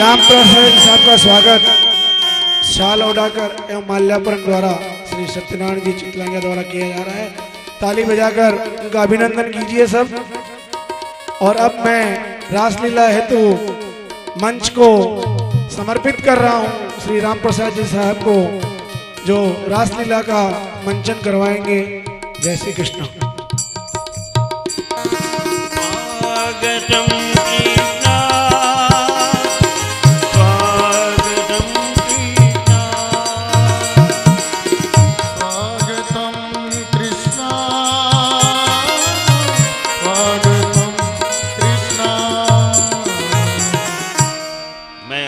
राम प्रसाद साहब का स्वागत शाल उड़ाकर एवं माल्यार्पण द्वारा श्री सत्यनारायण जी चितलांगा द्वारा किया जा रहा है। ताली बजाकर उनका अभिनंदन कीजिए सब। और अब मैं रासलीला हेतु मंच को समर्पित कर रहा हूं श्री राम प्रसाद जी साहब को, जो रासलीला का मंचन करवाएंगे। जय श्री कृष्ण।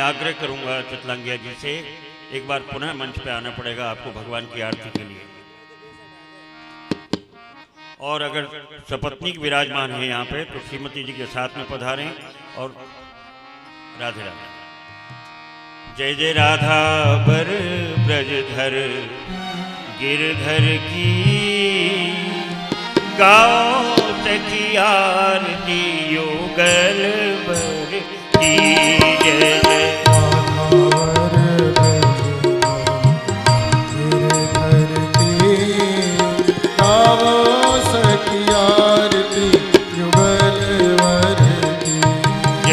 आग्रह करूंगा चितलांगिया जी से एक बार पुनः मंच पे आना पड़ेगा आपको भगवान की आरती के लिए। और अगर सपत्नीक विराजमान है यहाँ पे तो श्रीमती जी के साथ में पधारें। और राधे राधे। जय जय राधा बर ब्रजधर गिरधर की गाओ सखी आरती युगल बर की।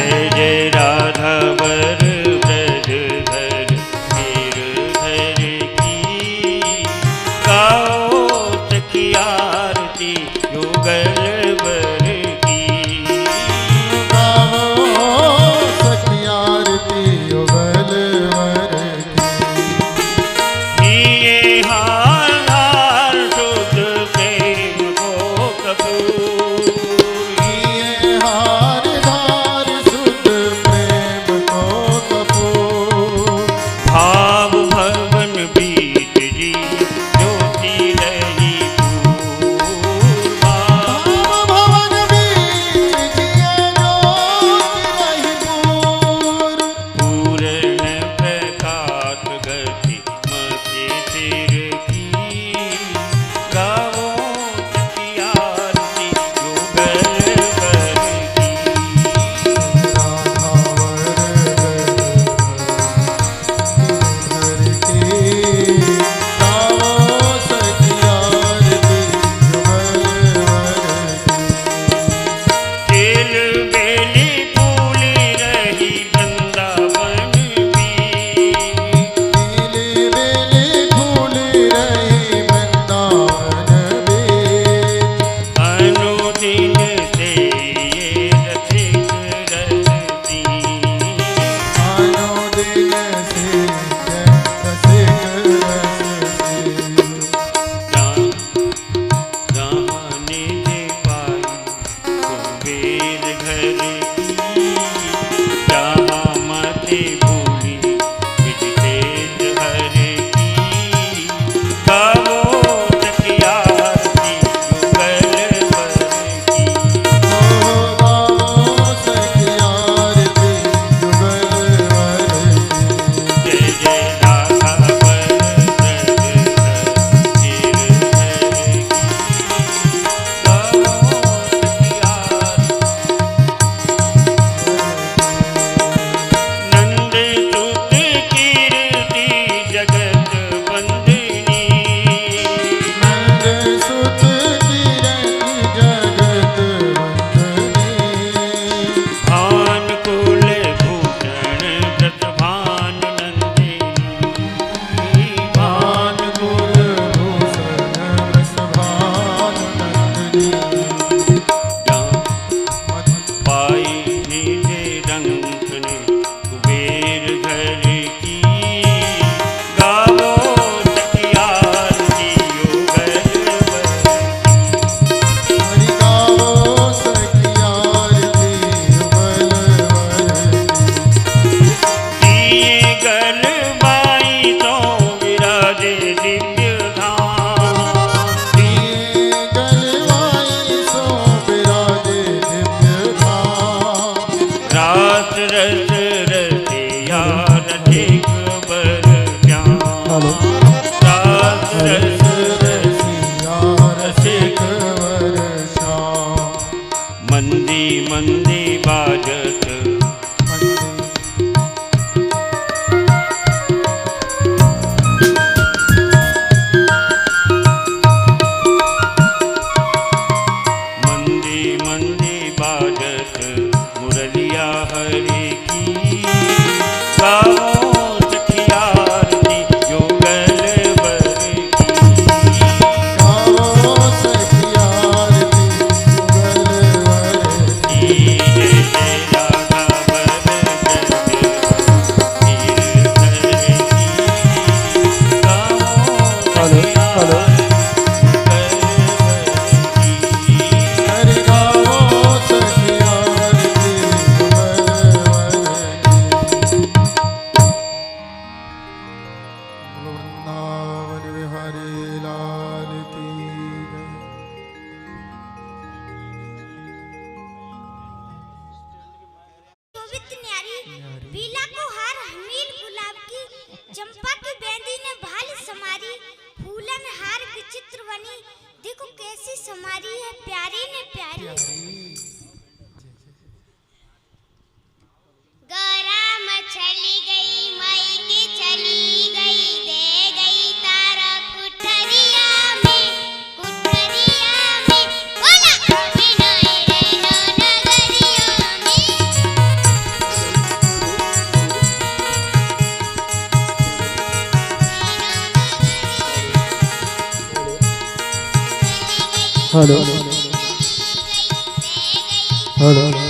जय जय भवन चंपा की बेंदी ने भाल समारी, फूलन हार विचित्र बनी, देखो कैसी समारी है प्यारी ने प्यारी। गौरा मछली गई मई की चली गई, दे गई तारा कुठरिया में, बोला विनय रहना नगरिया में। Hello hello hello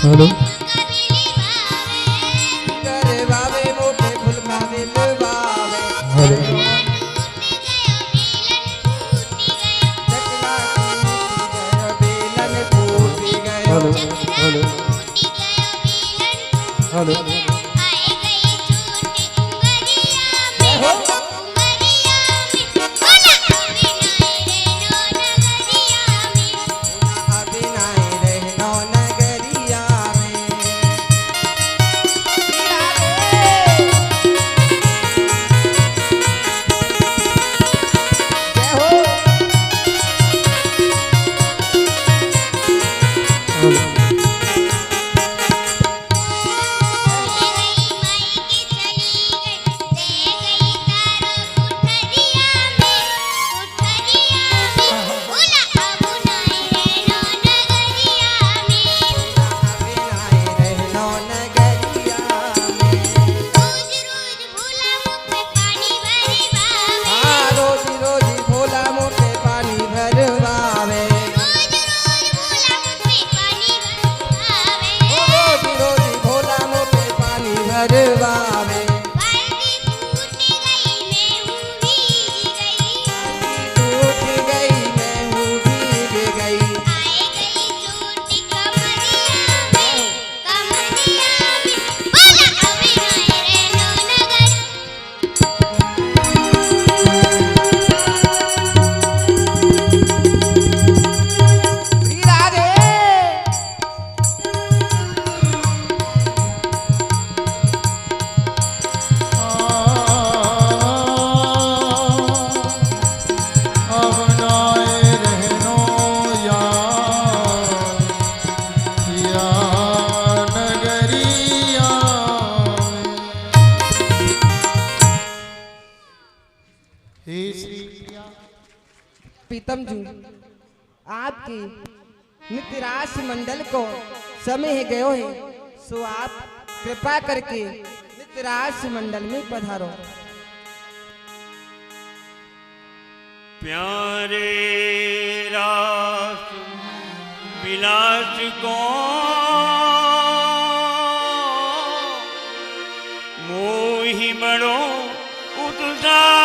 hello hello hello Pritam ji, आपके नित्य राशि मंडल को समय गयो है, सो आप कृपा करके नित्य राशि मंडल में पधारो। प्यारे रास विलास को मोहि बड़ो उत्साह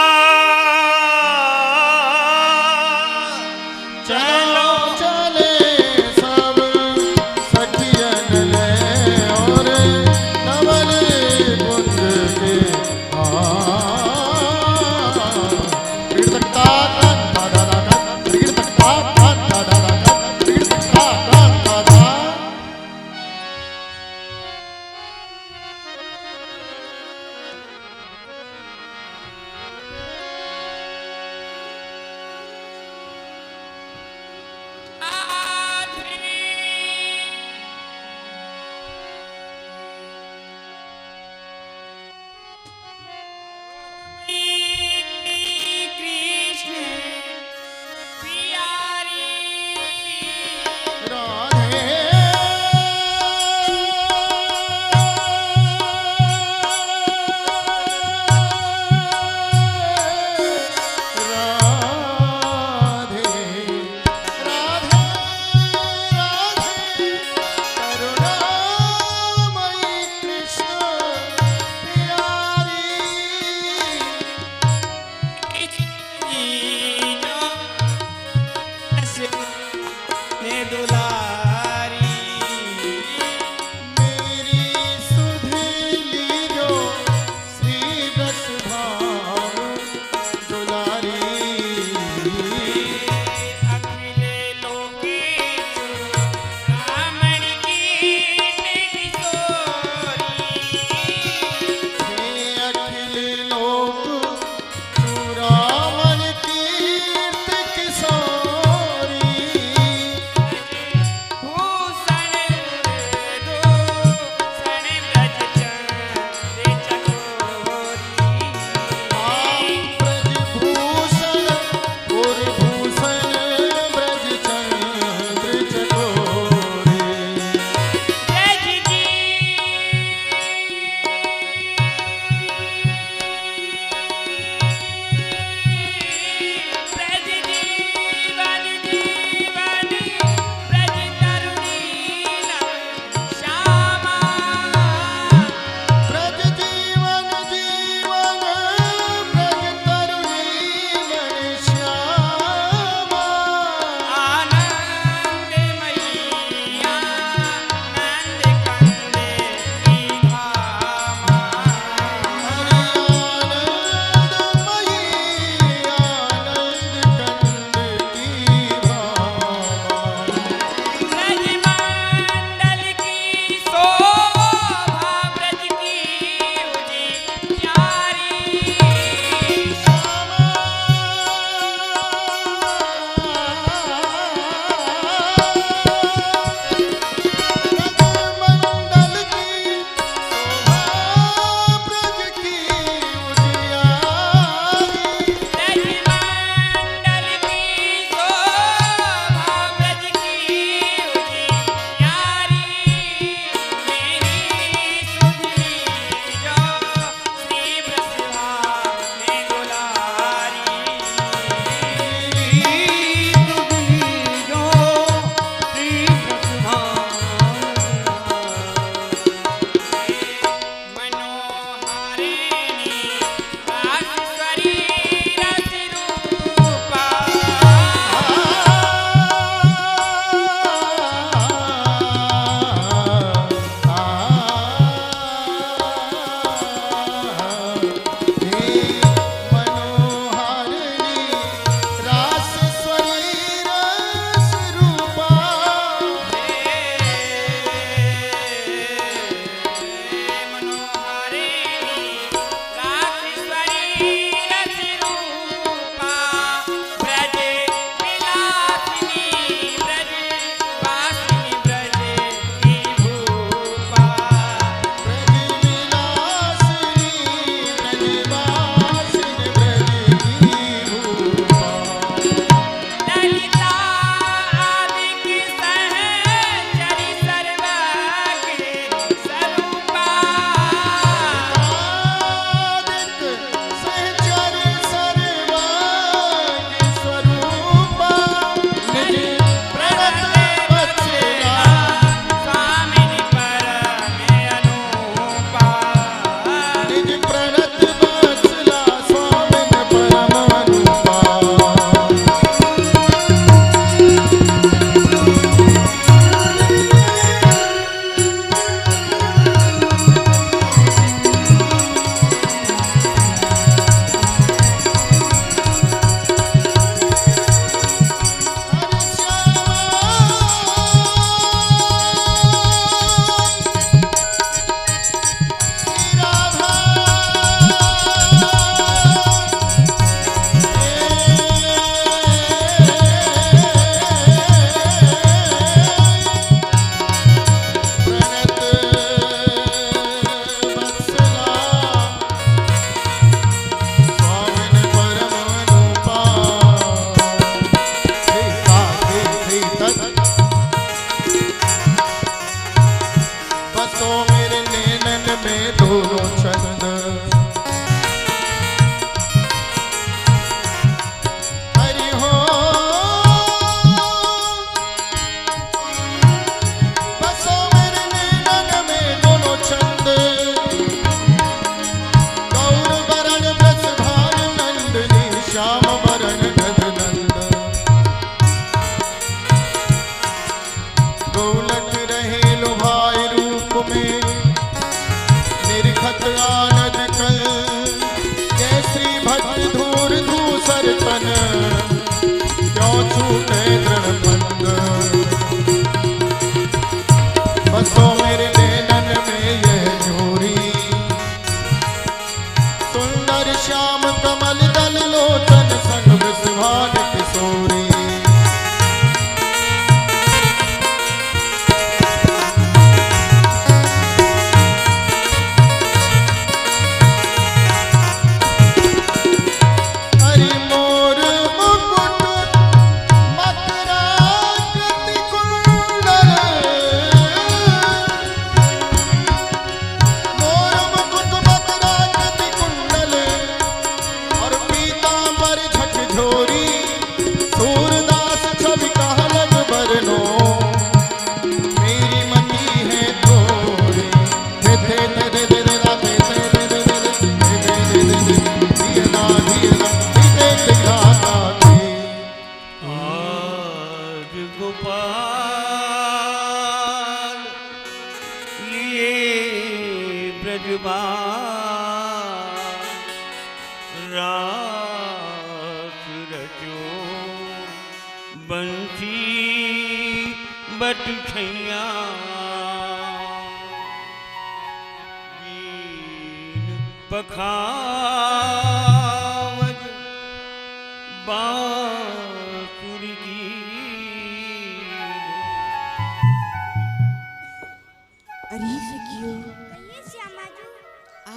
नैनन में दोनों छंद हरि हो बसो मेरे नैनन में दोनों छंद गौर वरण बस भान नंदनी श्याम वरण गद नंद गोलक रहे लुभाए रूप में निर्खत आनद कल जय श्री भक्त धूर धूसर तन क्यों छूटे दृढ़ बसो मेरे नैनन में यह जोरी सुंदर श्याम कमल दल लोचन संग विस्भान किशोरी हरि मोर मुकुट मकराकृति कुंडल मोर मुकुट मकराकृति कुंडल और पीतांबर झकझोरी सूरदास छवि कहा लग बरनो मेरी मति है तोरी थे थे थे थे थे थे थे थे थे आज गोपाल लिए ब्रजबान रास रचो बंसी बट छैया दीन पखावज बांसुरी अरे सखियो, कहिए श्यामाजू।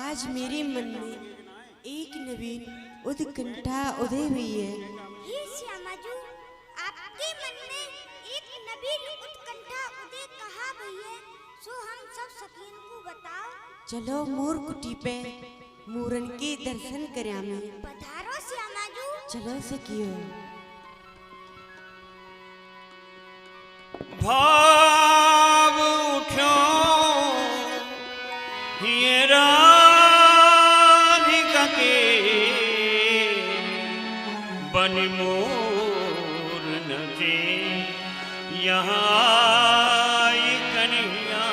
आज मेरे मन में एक नवीन उत्कंठा उदय हुई है। हे श्यामाजू, आपके मन में एक नवीन उत्कंठा उदय कहाँ हुई है, सो हम सब सखियन को बताओ। चलो मोर कुटी पे मूरन के दर्शन करया में। पधारो श्यामाजू। चलो सखियो। भाव उठो ये राधिका के बन मोर नचे यहाँ आई कन्हैया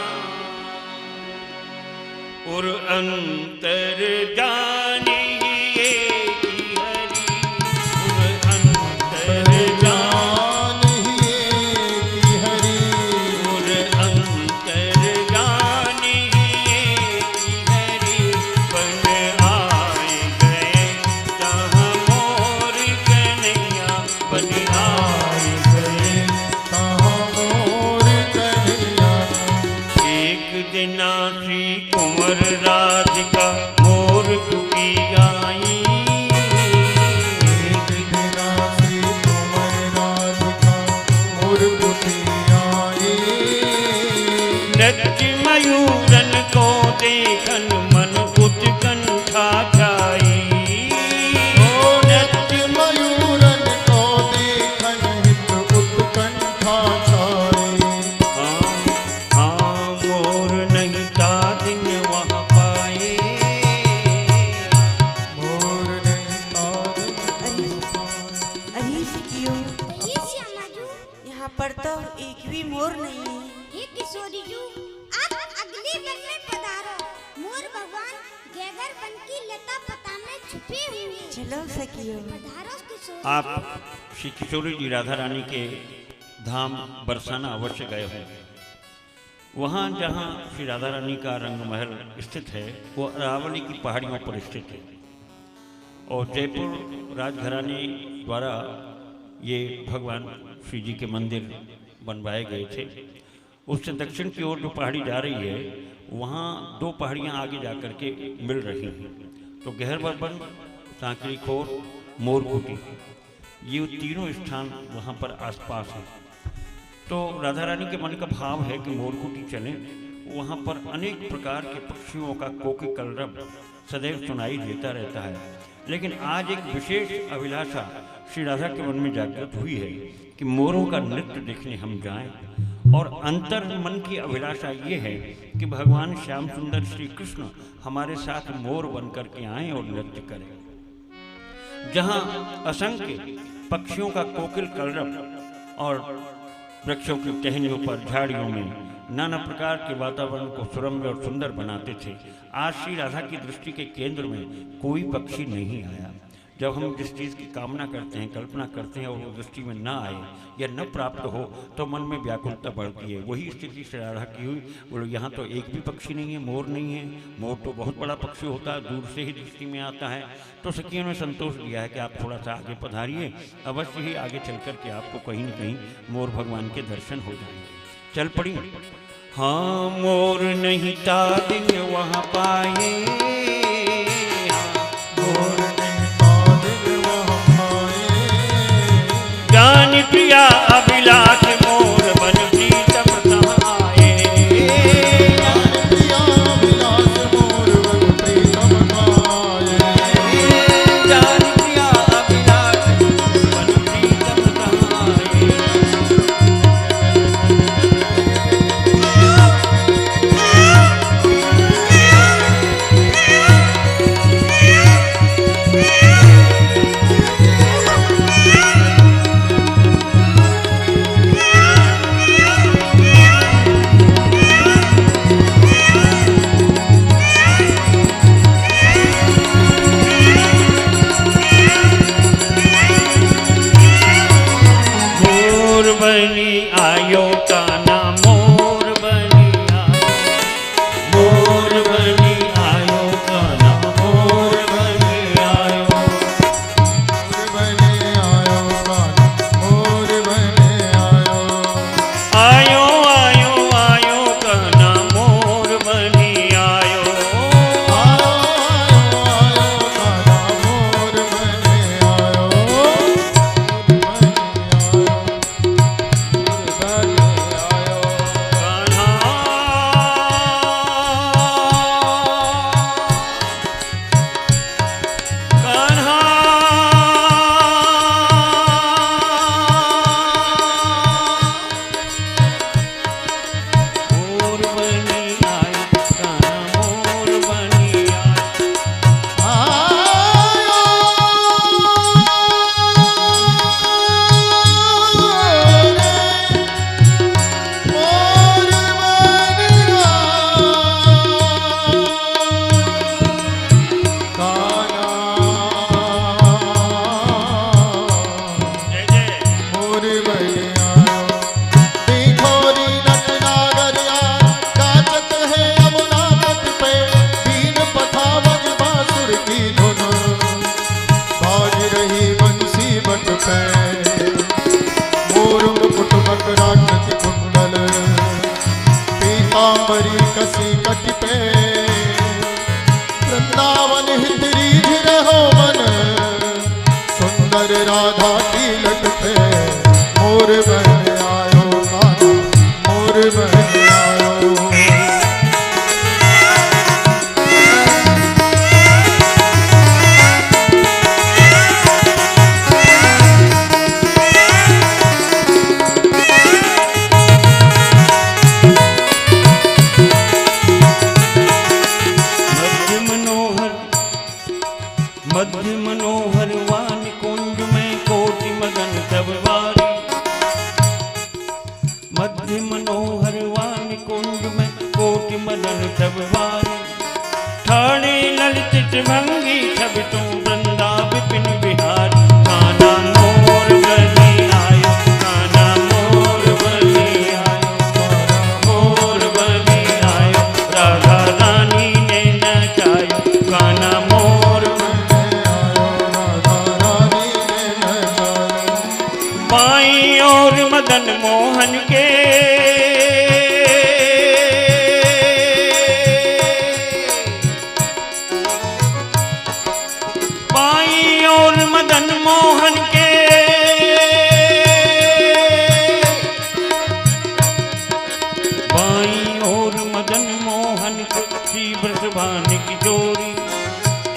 और अंतर जानी ये की हरी और अंतर जानी की हरि और अंतर जानी की हरी बन आए गए जहाँ मोर कन्हैया बन आए गए कहाँ मोर कन्हैया एक दिना श्री कुंवर राधिका मोर कुटी आई एक दिना श्री कुंवर राधिका मोर कुटी आई नृत्य मयूरन को देखन मन उत्कंठा छाई नृत्य मयूरन को देखन हित उत्कंठा छाई हाँ मोर नहीं ता दिन वहाँ पाए मोर नहीं तार अरे सखियो, कहिए श्यामाजू। यहाँ पर तो एक भी मोर नहीं है। हे किशोरी जू, आप अगले वन में पधारो। मोर भगवान गैगर वन की लता पता में छुपे हुए हैं। चलो सखियो। पधारो किशोरी। आप श्री किशोरी जी राधा रानी के धाम बरसाना अवश्य गए हैं। वहाँ जहाँ श्री राधा रानी का रंग महल स्थित है वो अरावली की पहाड़ियों पर स्थित है और जयपुर राजघराने द्वारा ये भगवान श्री जी के मंदिर बनवाए गए थे। उससे दक्षिण की ओर जो पहाड़ी जा रही है वहाँ दो पहाड़ियाँ आगे जा कर के मिल रही हैं। तो गहरबरबन, सांकरी खोर, मोरकुटी, ये तीनों स्थान वहाँ पर आसपास हैं। तो राधा रानी के मन का भाव है कि मोरकुटी चलें, वहाँ पर अनेक प्रकार के पक्षियों का कोकी कलरव सदैव सुनाई देता रहता है। लेकिन आज एक विशेष अभिलाषा श्री राधा के मन में जागृत हुई है कि मोरों का नृत्य देखने हम जाएं। और अंतर मन की अभिलाषा ये है कि भगवान श्याम सुंदर श्री कृष्ण हमारे साथ मोर बनकर के आएं और नृत्य करें। जहाँ असंख्य पक्षियों का कोकिल कलरव और वृक्षों की टहनियों पर झाड़ियों में नाना प्रकार के वातावरण को सुरम्य और सुंदर बनाते थे, आज श्री राधा की दृष्टि के केंद्र में कोई पक्षी नहीं आया। जब हम जिस चीज़ की कामना करते हैं, कल्पना करते हैं और वो दृष्टि में न आए या न प्राप्त हो तो मन में व्याकुलता बढ़ती है। वही स्थिति श्री राधा की हुई। बोलो यहाँ तो एक भी पक्षी नहीं है, मोर नहीं है। मोर तो बहुत बड़ा पक्षी होता है, दूर से ही दृष्टि में आता है। तो सखियों ने संतोष दिया है कि आप थोड़ा सा आगे पधारिए, अवश्य ही आगे चल कर के आपको कहीं न कहीं मोर भगवान के दर्शन हो जाएंगे। चल पड़ी। हाँ मोर नहीं ता दिन वहाँ पाए, मोर नहीं पादिल वहाँ पाए, जान प्रिया अभिलाष मोर बन प्रीतम कहाँ आए। जान प्रिया विलास मोर बन प्रीतम पाए, जान प्रिया अभिलाष बन प्रीतम कहाँ आए। मोर बनी आयो काना मोर बनी आयो, मोर बनी आयो काना मोर बनी आयो। मोर बने आयो कान्हा, मोर बने आयो, आयो आयो आयो काना मोर बनी आयो। आयो आयो कान्हा, मोर बने आयो, मोर बने आयो, कान्हा मोर बनी आयो, कान्हा मोर बनी आयो। जय जय। मोर मुकुट मकराकृति कुंडल, पीतांबरी कसी कटि पे, वृंदावन हितरी रहो मन, सुंदर राधा की लट पे। मोर बन आयो कान्हा, मोर बन आयो, मध्य मनोहर वान कुंज में कोटि मदन सब वारी। मध्य मनोहर वान कुंज में कोटि मदन सब वारी। ठाणे ललित भंगी छवि तू वृंदा विपिन बिहारी। कान्हा मोर बनी आयो, कान्हा मोर बनी आयो, मोर बनी आयो। राधा रानी ने नचायो, कान्हा मोर बाईं और मदन मोहन के, बाईं और मदन मोहन के, बाईं और मदन श्री वृषभान की जोरी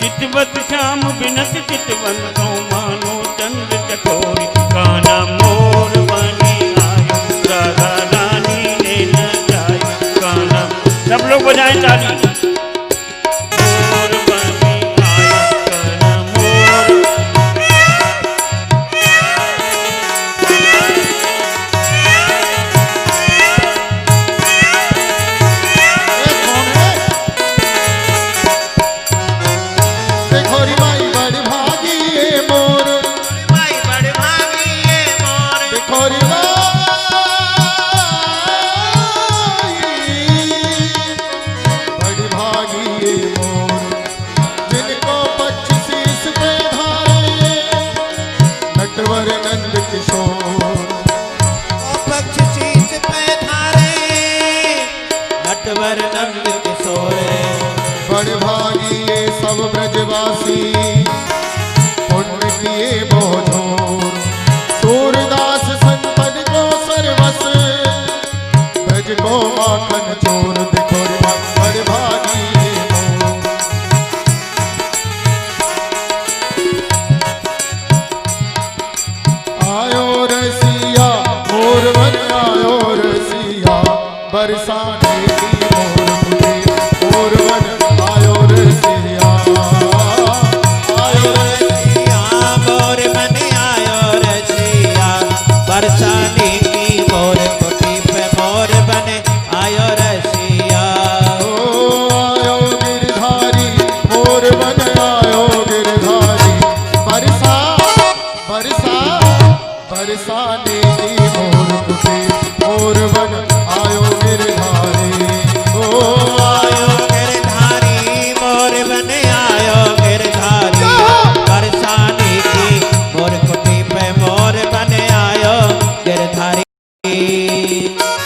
चितवत श्याम बिनत चितवंतो मानो चंद्र चकोरी काना मोर बनी आयो राधा रानी ने नचाई काना। सब लोग बजाएं ताली। मोर बनी आयो काना मोर। देखो री माई बड़ भागी ये मोर, माई बड़ भागी ये मोर, देखो री माई बड़ भागी ये मोर, जिनको पक्ष शीस पे धारे नटवर नंद किशोर। पक्ष शीस पे धारे नटवर नंद किशोर। बड़ भागी ये सब ब्रजवासी पुण्य किए बोझोर। सूरदास संतन को सर्वस ब्रज को माखन चोर। देखो रे बड़ भागी ये मोर। आयो रसिया मोर बन आयो रसिया बरसाने की मोर मुझे मोर बन आयो रसिया। आयो रसिया मोर मन आयो रसिया बरसाने की मोर कुटी पे मोर बने आयो रसिया। आयो गिरधारी मोर बन आयो गिरधारी बरसा बरसा बरसाने की मोर मुझे मोर बन आयो गिरधारी। आयो गिरधारी मोर बने आयो गिरधारी बरसाने की मोर कुटी पे मोर बने आयो गिरधारी।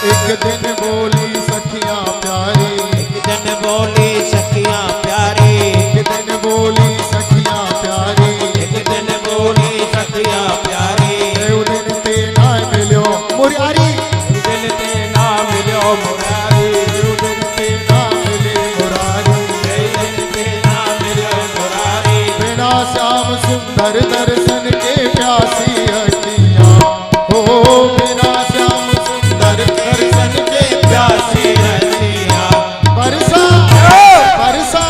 एक दिन बोली सखियां प्यारी, एक दिन बोली सखियां प्यारी, एक दिन बोली सखियां प्यारी, एक दिन बोली सखियां प्यारी। देव दिन ते ना मिलो मुरारी, दिल ते ना मिलो मुरारी, देव दिन ते ना मिले मुरारी। दिल ते ना मिलो मुरारी। बिना श्याम सुंदर दर्शन के प्यासी अखियां हो, बिना श्याम सुंदर दर्शन के प्यासी रसिया बरसा बरसा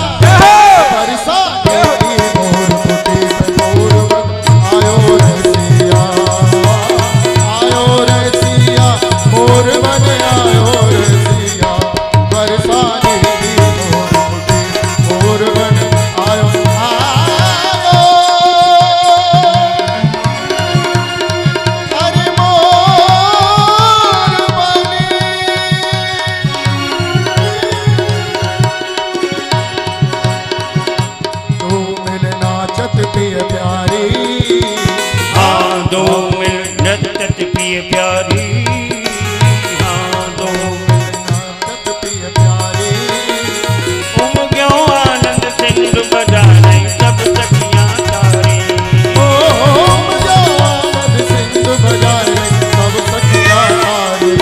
बरसा तेरी मोर कुटी पे मोर बन आयो रसिया। आयो रसिया मोर बन आयो रसिया बरसाने की मोर कुटी मोर बन आयो आयो। अरे मोर बने तू मिल नाचत पिय प्यारी। हाँ दो मिल नृत्य प्रिय प्यारी। हाँ दो नाचत पिय प्यारी। उमग्यो आनंद सिंधु बजाने सब सखियां तारी। ओम जावद सिंधु बजाए सब सखियां तारी।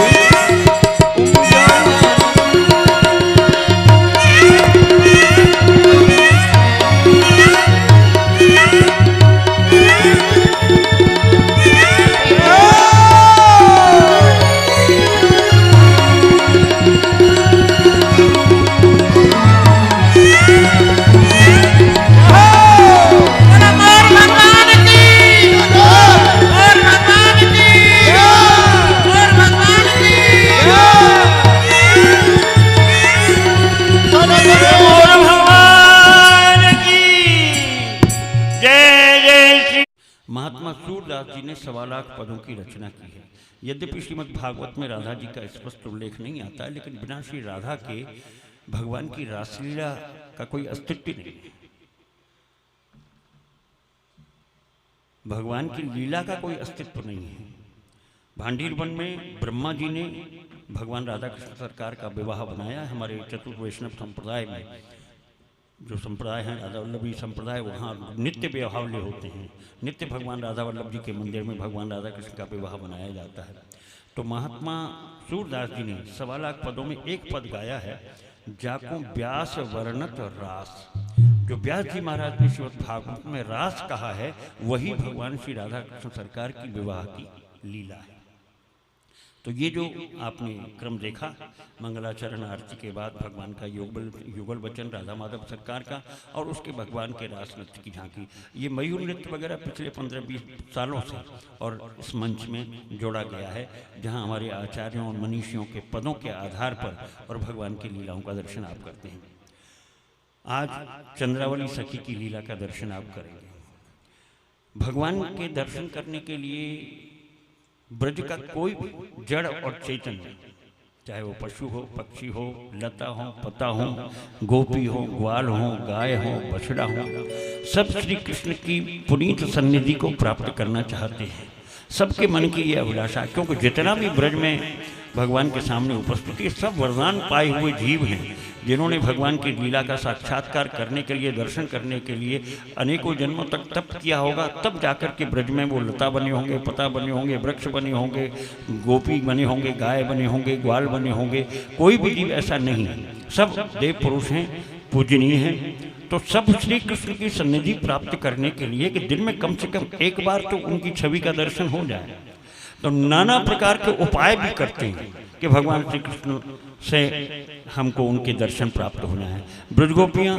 और भगवान की जय जय श्री। महात्मा सूरदास जी ने 1.25 लाख पदों की रचना की है। यद्यपि श्रीमद् भागवत में राधा जी का स्पष्ट उल्लेख नहीं आता है, लेकिन बिना श्री राधा के भगवान की रासलीला का कोई अस्तित्व नहीं है। भगवान की लीला का कोई अस्तित्व नहीं है। भांडीर वन में ब्रह्मा जी ने भगवान राधा कृष्ण सरकार का विवाह बनाया। हमारे चतुर्थ वैष्णव संप्रदाय में जो संप्रदाय हैं राधा वल्लभी संप्रदाय, वहाँ नित्य विवाहावली होते हैं। नित्य भगवान राधा वल्लभ जी के मंदिर में भगवान राधा कृष्ण का विवाह बनाया जाता है। तो महात्मा सूरदास जी ने 1.25 लाख पदों में एक पद गाया है जाको व्यास वर्णत रास। जो व्यास जी महाराज ने श्रीमद् भागवत में रास कहा है वही भगवान श्री राधा कृष्ण सरकार की विवाह की लीला है। तो ये जो आपने क्रम देखा, मंगलाचरण आरती के बाद भगवान का युगल वचन राधा माधव सरकार का, और उसके भगवान के रास नृत्य की झांकी, ये मयूर नृत्य वगैरह पिछले 15-20 सालों से और इस मंच में जोड़ा गया है, जहां हमारे आचार्यों और मनीषियों के पदों के आधार पर और भगवान की लीलाओं का दर्शन आप करते हैं। आज चंद्रावली सखी की लीला का दर्शन आप करेंगे। भगवान के दर्शन करने के लिए ब्रज का कोई भी जड़ और चैतन्य, चाहे वो पशु हो, पक्षी हो, लता हो, पता हो, गोपी हो, ग्वाल हो, गाय हो, बछड़ा हो, सब श्री कृष्ण की पुनीत सन्निधि को प्राप्त करना चाहते हैं। सबके मन की ये अभिलाषा, क्योंकि जितना भी ब्रज में भगवान के सामने उपस्थित है सब वरदान पाए हुए जीव हैं, जिन्होंने भगवान की लीला का साक्षात्कार करने के लिए, दर्शन करने के लिए अनेकों जन्मों तक तप किया होगा, तब जाकर के ब्रज में वो लता बने होंगे, पता बने होंगे, वृक्ष बने होंगे, गोपी बने होंगे, गाय बने होंगे, ग्वाल बने होंगे। कोई भी जीव ऐसा नहीं है, सब देव पुरुष हैं, पूजनीय हैं। तो सब श्री कृष्ण की सन्निधि प्राप्त करने के लिए कि दिन में कम से कम एक बार तो उनकी छवि का दर्शन हो जाए, तो नाना प्रकार के उपाय भी करते हैं कि भगवान श्री कृष्ण से हमको उनके दर्शन प्राप्त होना है। ब्रजगोपियाँ,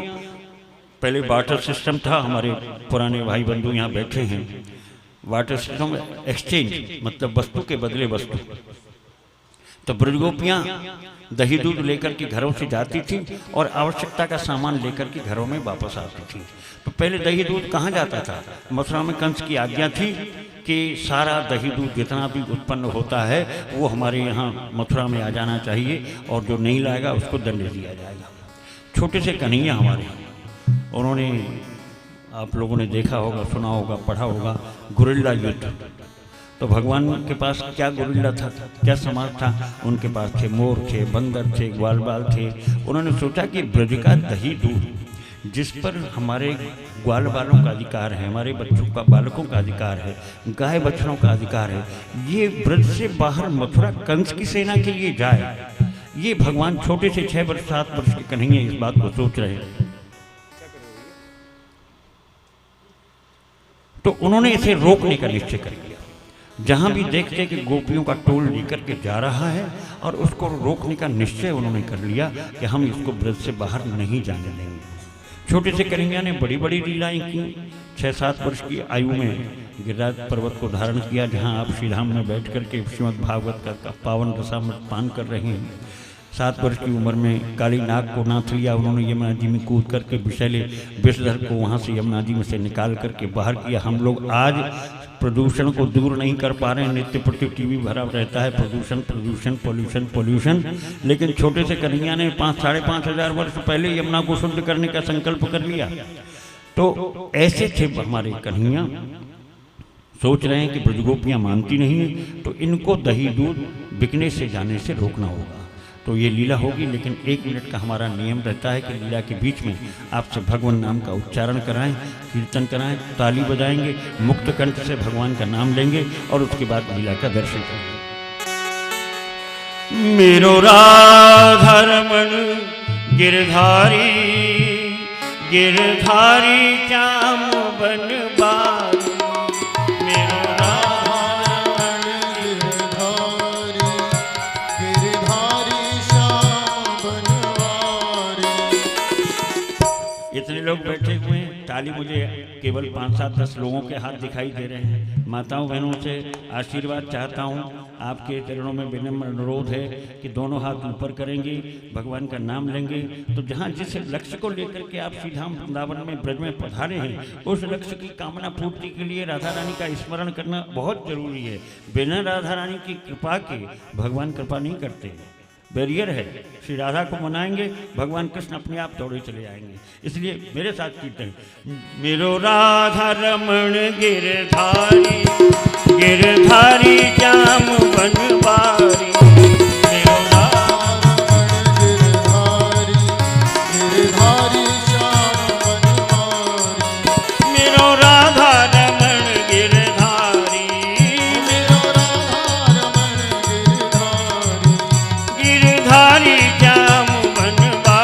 पहले वाटर सिस्टम था, हमारे पुराने भाई बंधु यहाँ बैठे हैं, वाटर सिस्टम एक्सचेंज मतलब वस्तु के बदले वस्तु। तो ब्रजगोपियाँ दही दूध लेकर के घरों से जाती थी और आवश्यकता का सामान लेकर के घरों में वापस आती थी। तो पहले दही दूध कहाँ जाता था? मथुरा में कंस की आज्ञा थी कि सारा दही दूध जितना भी उत्पन्न होता है वो हमारे यहाँ मथुरा में आ जाना चाहिए, और जो नहीं लाएगा उसको दंड दिया जाएगा। छोटे से कन्हैया हमारे, उन्होंने, आप लोगों ने देखा होगा, सुना होगा, पढ़ा होगा, गुरिल्ला युद्ध। तो भगवान के पास क्या गुरिल्ला था, क्या समाज था? उनके पास थे मोर थे, बंदर थे, ग्वाल बाल थे। उन्होंने सोचा कि ब्रज का दही दूध जिस पर हमारे ग्वाल बालों का अधिकार है, हमारे बच्चों का, बालकों का अधिकार है, गाय बछड़ों का अधिकार है, ये ब्रज से बाहर मथुरा कंस की सेना के लिए जाए। ये भगवान छोटे से 6 वर्ष 7 वर्ष के कन्हैया इस बात को सोच रहे हैं। तो उन्होंने इसे रोकने का निश्चय कर लिया। जहां भी देखते कि गोपियों का टोल लेकर के जा रहा है और उसको रोकने का निश्चय उन्होंने कर लिया कि हम इसको ब्रज से बाहर नहीं जाने देंगे। छोटे से कन्हैया ने बड़ी बड़ी लीलाएं की। 6-7 वर्ष की आयु में गिरिराज पर्वत को धारण किया, जहां आप श्रीधाम में बैठ करके श्रीमद् भागवत का पावन रसामृत पान कर रहे हैं। 7 वर्ष की उम्र में काली नाग को नाथ लिया उन्होंने, यमुना जी में कूद करके विषैले विषधर को वहाँ से यमुना जी में से निकाल करके बाहर किया। हम लोग आज प्रदूषण को दूर नहीं कर पा रहे हैं, नित्य प्रति टीवी भरा रहता है, प्रदूषण प्रदूषण पोल्यूशन पोल्यूशन, लेकिन छोटे से कन्हैया ने 5-5.5 हजार वर्ष पहले यमुना को शुद्ध करने का संकल्प कर लिया। तो ऐसे थे हमारे कन्हैया। सोच रहे हैं कि ब्रजगोपियाँ मानती नहीं है, तो इनको दही दूध बिकने से जाने से रोकना होगा। तो ये लीला होगी, लेकिन 1 मिनट का हमारा नियम रहता है कि लीला के बीच में आपसे भगवान नाम का उच्चारण कराएं, कीर्तन कराएं, ताली बजाएंगे, मुक्त कंठ से भगवान का नाम लेंगे और उसके बाद लीला का दर्शन करेंगे। मेरो राधा रमण गिरधारी, गिरधारी श्याम बनवारी, इतने लोग बैठे हुए हैं, ताली मुझे केवल 5-7-10 लोगों के हाथ दिखाई दे रहे हैं। माताओं बहनों से आशीर्वाद चाहता हूँ। आपके चरणों में विनम्र अनुरोध है कि दोनों हाथ ऊपर करेंगे, भगवान का नाम लेंगे। तो जहाँ जिस लक्ष्य को लेकर के आप श्रीधाम वृंदावन में ब्रज में पधारे हैं, उस लक्ष्य की कामना पूर्ति के लिए राधा रानी का स्मरण करना बहुत जरूरी है। बिना राधा रानी की कृपा के भगवान कृपा नहीं करते, बैरियर है। श्री राधा को मनाएंगे, भगवान कृष्ण अपने आप दौड़े चले आएंगे। इसलिए मेरे साथ कीर्तन, मेरो राधा रमण गिरधारी, गिरधारी श्याम बनवारी, मेरो राधा रमण गिरधारी, गिरधारी श्याम बनवारी,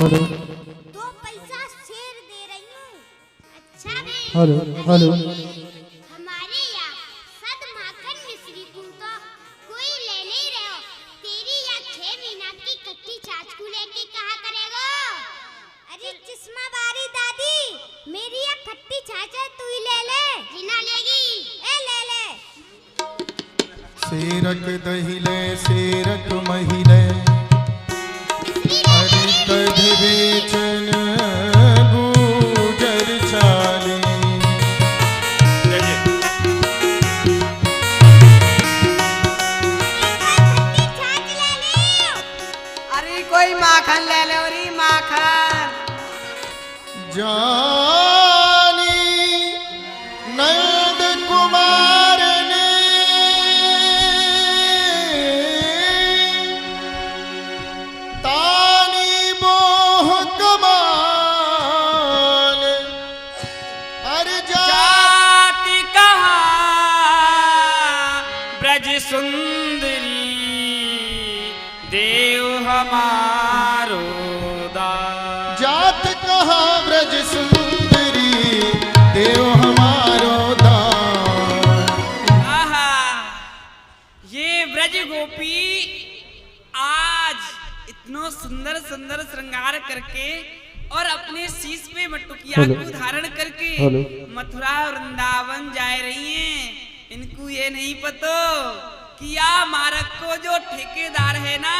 हेलो 2 पैसा शेर दे रही हूँ। अच्छा बहन, हेलो हेलो हमारे यहाँ सद माखन मिश्री को तो कोई ले नहीं रहे हो। तेरी या 6 महीना की कच्ची छाछ को लेके कहा करेगो। अरे चश्मा बारी दादी, मेरी या खट्टी छाछ है, तू ही ले ले। जिना लेगी, ए ले ले। सेरक दहिले सेरक महिले अरे कध बेचन गुजर चाले। खट्टी छाछ ले ले। अरे कोई माखन ले लो रे माखन। जानी नंद कुमार ने तानी मोह कमाल अरे जाति कहाँ ब्रज सुंदरी देव हमारो दास। जात कहा ब्रज सुंदरी देव हमारो दान। आहा, ये ब्रज गोपी आज इतना सुंदर सुंदर श्रृंगार करके और अपने शीश पे मटुकिया हेलो। को धारण करके हेलो। मथुरा और वृंदावन जा रही हैं। इनको ये नहीं पता कि या मार्ग को जो ठेकेदार है ना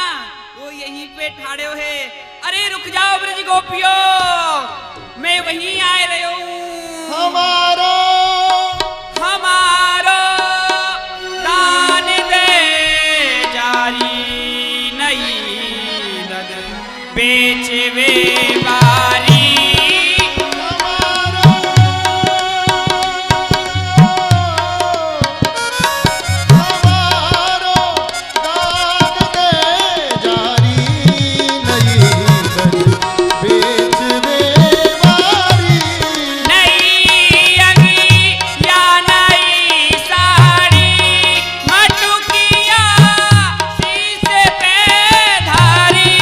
वो यहीं पे ठाड़े है। अरे रुक जाओ ब्रज गोपियों, मैं वहीं आए रही हूँ। हमारो हमारो दान दे जारी नहीं नद बेचवे बारी। हमारो हमारो दान दे जारी नहीं बेच बेवारी। नई अंगी या नई साड़ी मटुकिया शीश पे धारी।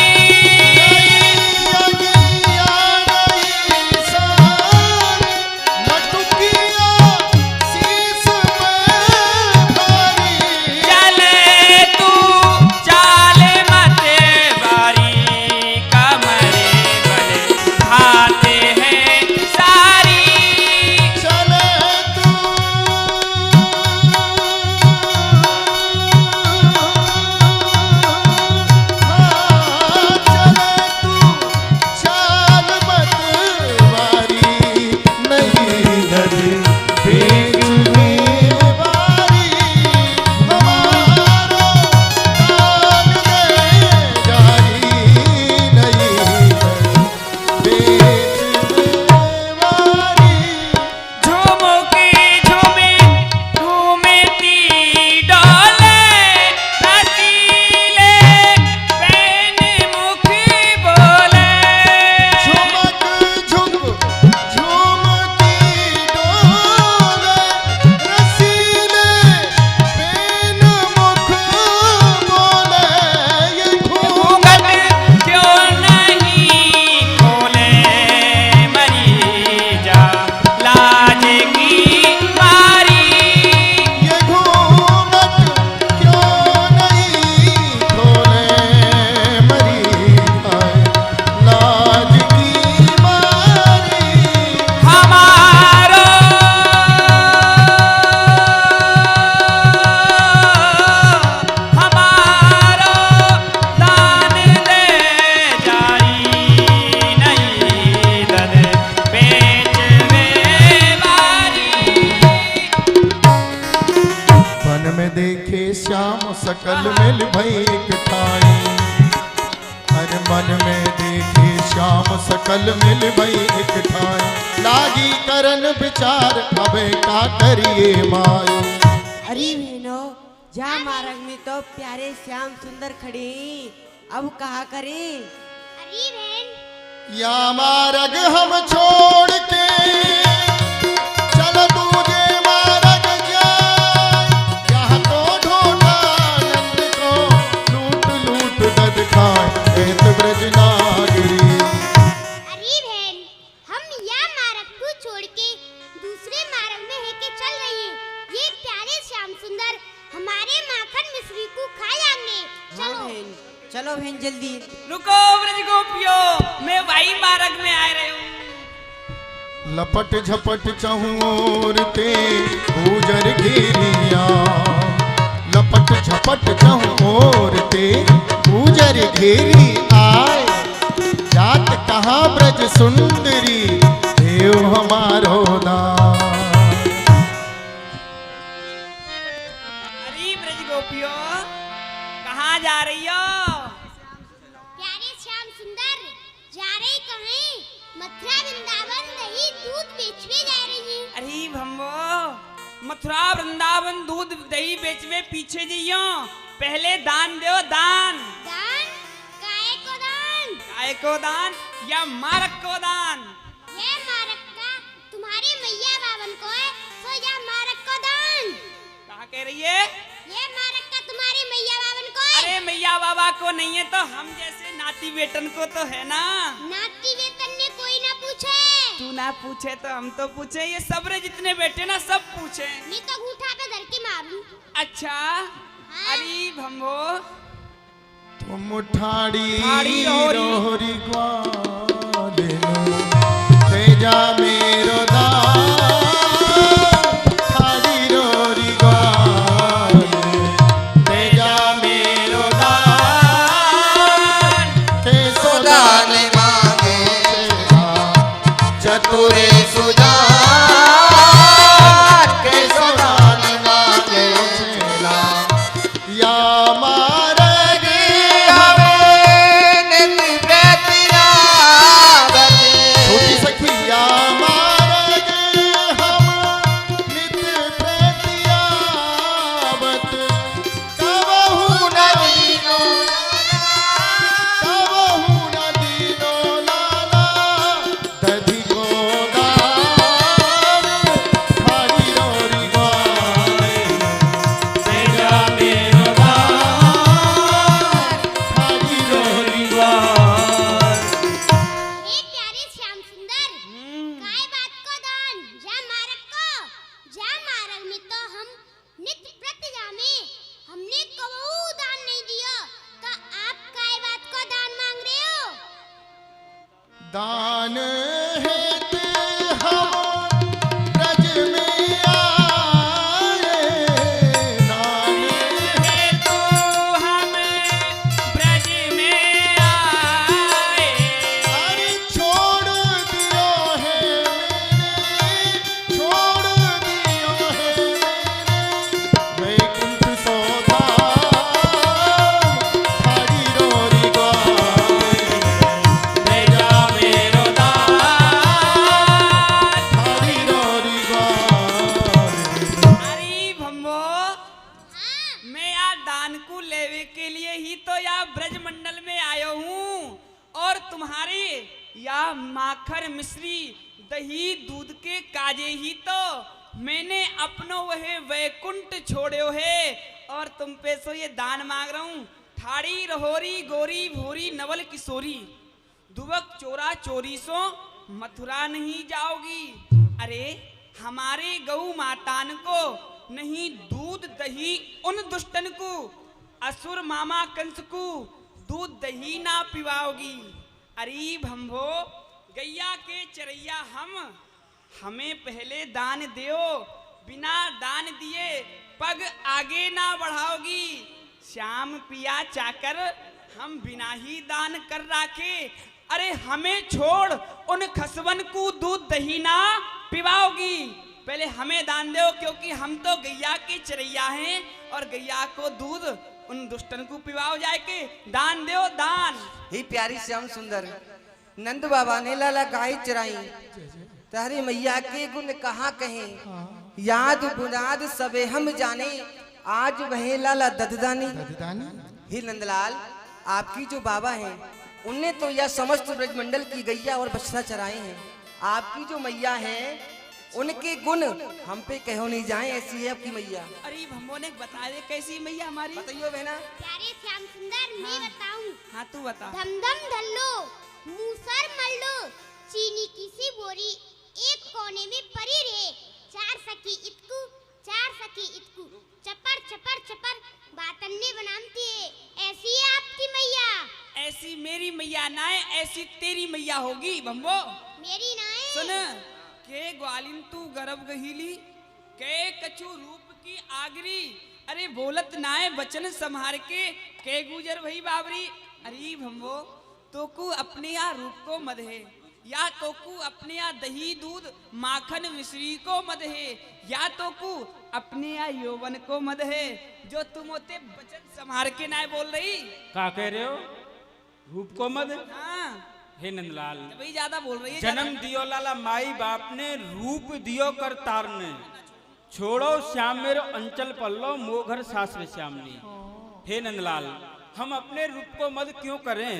चले तू चाल मते बारी कमरे बले खाते हैं सारी। झुमुकी झुमे झूमेती डोले रसीले बैन मुख बोले। घूंघट क्यों नहीं खोले मरी जा लाज की मारी। हमारो हमारो दान दे जारी नहीं दन बेचवे बारी। वन में देखे श्याम सकल मिल भई एक ठाई। हर मन में देखे श्याम सकल मिल भई एक ठाई। लागी करन विचार अबे का करिए माई। अरे बहनों, जा मार्ग में तो प्यारे श्याम सुंदर खड़े, अब कहा करें? अरे बहन, या मार्ग हम छोड़ के चल दूजे मार्ग जाए। यहाँ तो ढूंढा नंद को लूट लूट दद खाए। एत ब्रज नागरी श्याम सुंदर हमारे माखन मिश्री को खा जाएंगे। हाँ चलो बहन, चलो बहन जल्दी। रुको ब्रज गोपियों, मैं वही मार्ग में आ रही हूँ। लपट झपट चहुर ते गुजर घेरिया, लपट झपट चहुर ते गुजर घेरी आए, जात कहाँ ब्रज सुंदरी देव हमारो दान। अरे ब्रज गोपियों, कहाँ जा रही हो? प्यारे श्याम सुंदर जा रही कहीं? मथुरा वृंदावन दही दूध बेचने जा रही है। अरे भम्बो, मथुरा वृंदावन दूध दही बेचवे पीछे जइयो, पहले दान दो दान। दान? काय को दान? काय को दान या मारक को दान? ये मारक का तुम्हारी मैया बावन को है, सो या मारक को दान। कहा कह रही है? ये मारक का तुम्हारी मैया बावन को है। अरे मैया बाबा को नहीं है तो हम जैसे नाती बेटन को तो है ना। नाती वेतन ने कोई ना पूछे। तू ना पूछे तो हम तो पूछे, ये सबरे जितने बेटे ना सब पूछे। मैं तो घूठा पे धर के मारूं। अच्छा अरे भम्बो, तुम ठाड़ी ठाड़ी रोहरी ग्वालिनो, तेजा मेरो दान, ठाड़ी रोहरी ग्वालिनो, तेजा मेरो दान, ते सोदान मांगे चतुरे सुजान, के सोदान मांगे चेला, या छोटी सखिया मारग हम नित प्रेतियावत, कबहू न दीनो लाला, दधि को दान, ठाड़ी रोरी ग्वाले, तेजा मेरो दान, ठाड़ी रोरी ग्वाले। हे प्यारे श्याम सुंदर, काय बात को दान? जा मारक को, जा मारक में तो हम नित्य प्रतिजा में हमने कबहू दान नहीं दिया, तो आप काय बात को दान मांग रहे हो? दान हेत हम ब्रज में आए, दान हेतु हम ब्रज में आए। अरे छोड़ दियो है मैंने, छोड़ दियो है मैंने, वैकुंठ सोधाम, ठाड़ी रोरी ग्वाले, तेजा मेरो दान, ठाड़ी रोरी ग्वाले। अरे भम्बो, मैं यहाँ दान को लेवे के लिए ही तो यहाँ ब्रज मंडल में आयो हूँ, और तुम्हारे या माखन मिश्री दही दूध के काजे ही तो मैंने अपनो वह वैकुंठ छोड़ो है, और तुम पे सो ये दान मांग रहा हूँ। ठाड़ी रहोरी गोरी भूरी नवल किशोरी, दुबक चोरा चोरी सो मथुरा नहीं जाओगी। अरे हमारे गऊ मातान को नहीं दूध दही उन दुष्टन को, असुर मामा कंस को दूध दही ना पिवाओगी। अरे भम्भो, गैया के चरैया हमें पहले दान दियो, बिना दान दिए पग आगे ना बढ़ाओगी। श्याम पिया चाकर हम बिना ही दान कर राखे, अरे हमें छोड़ उन खसवन को दूध दही ना पिवाओगी। पहले हमें दान दो, क्योंकि हम तो गैया के चरैया हैं, और गैया को दूध उन दुष्टन को पिवाओ जाए के दान दो दान। ही प्यारी श्याम सुंदर, नंद बाबा ने लाला गाय चराई, तारी मैया के गुण कहाँ कहें, याद बुनाद सबे हम जाने, आज वह लाला दददानी। ही नंदलाल, आपकी जो बाबा हैं उनने तो यह समस्त ब्रजमंडल की गैया और बछड़ा चराए हैं, आपकी जो मैया हैं उनके गुण हम पे कहो नहीं जाए, ऐसी है आपकी मैया। अरे भम्बो ने बता दे कैसी मैया हमारी, बताइयो बहना। प्यारे श्याम सुंदर, मैं बताऊं? हाँ तू बता। धम धम धल्लो, मूसर मल्लो, चीनी की सी बोरी एक कोने में पड़ी रहे, चार सखी इतकू, चार सखी इतकू, ऐसी तेरी मैया होगी भम्बो। मेरी नाय सुन के ग्वालिन तू गर्भ गहीली के कछु रूप की आगरी। अरे बोलत नाय बचन संहार के गुजर भई बाबरी। अरे भम्बो तो को अपने या रूप को मदहे या तो को अपने या दही दूध माखन मिश्री को मदहे या तो को अपने या यौवन को मदहे जो तुम होते बचन संहार के नाय बोल रही। का कह रहे हो? रूप को मद? हाँ हे नंदलाल, भाई ज्यादा बोल रही है। जन्म दियो लाला माई बाप ने, रूप दियो कर तार ने, छोड़ो श्याम मेरो अंचल पल्लो मोघर सासरे श्यामनी। हे नंदलाल, हम अपने रूप को मद क्यों करें?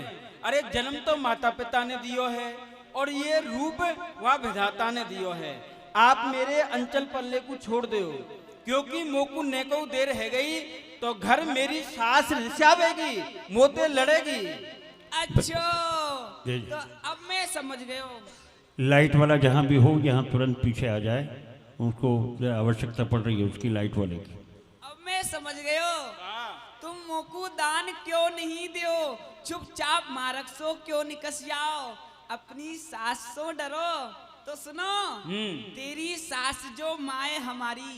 अरे जन्म तो माता पिता ने दियो है और ये रूप वह विधाता ने दियो है। आप मेरे अंचल पल्ले को छोड़ दो क्योंकि मोकू नेको देर है गई तो घर मेरी सास रिसावेगी, मोते लड़ेगी। अच्छा तो अब मैं समझ गया। लाइट वाला जहाँ भी हो यहाँ तुरंत पीछे आ जाए, उनको आवश्यकता पड़ रही है उसकी लाइट वाले की। अब मैं समझ गयो तुम मोकू दान क्यों नहीं दियो, चुपचाप मारक सो क्यों निकस जाओ, अपनी सास सो डरो। तो सुनो तेरी सास जो माए हमारी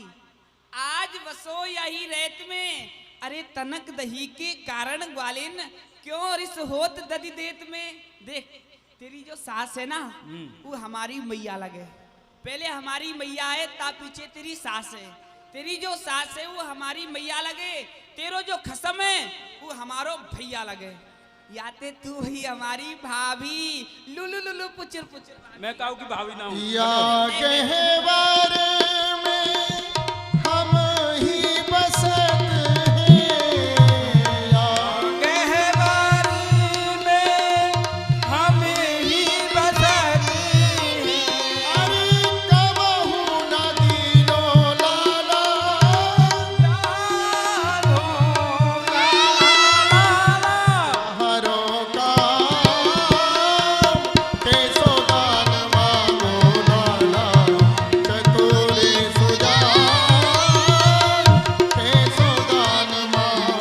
आज बसो यही रेत में। अरे तनक दही के कारण ग्वालिन क्यों रिस होत ददी देत में। देख तेरी जो सास है ना वो हमारी मैया लगे, पहले हमारी मैया है ता पीछे तेरी सास है। तेरी जो सास है वो हमारी मैया लगे, तेरो जो खसम है वो हमारो भैया लगे। याते तू ही हमारी भाभी लुलु लुलु पुचर पुचर। मैं कहूँ कि भाभी ना हूँ या कहवार में हम ही बसत हैं, या कहवार में हम ही बसत हैं। अरे कबहू न दीनो लाला, हरो काम कैसो दान मांगो लाला, चतुरे सुजान कैसो दान मांगो।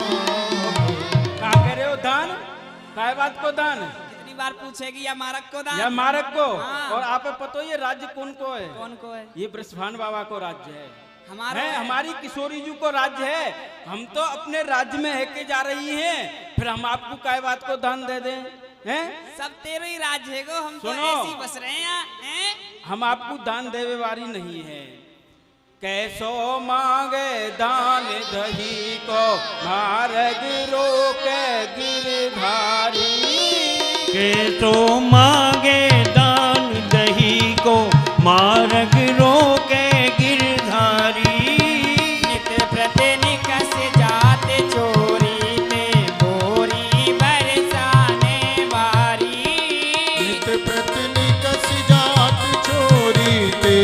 क्या कह रहे हो? दान काय बात को दान? कितनी बार पूछेगी या मारक को दान? या मारक को? हाँ। और आप पता ये राज्य कौन को है? कौन को है? ये ब्रजभान बाबा को राज्य है, हमारा है हमारी किशोरी जी को राज्य है। हम तो अपने राज्य में है के जा रही हैं, फिर हम आपको काय बात को दान दे दें? हैं? सब तेरे ही राज है गो, हम तो सुनो। ऐसे ही बस रहे हैं यहाँ, हैं? हम आपको दान देवे वाली नहीं है। कैसो मांगे दान दही को मार्ग रोके गिरधारी। के तो मांगे दान दही को मार्ग रोके गिरधारी। नित प्रति निकस जाते चोरी ते बोरी बरसाने वारी। नित प्रति निकस जात छोरी ते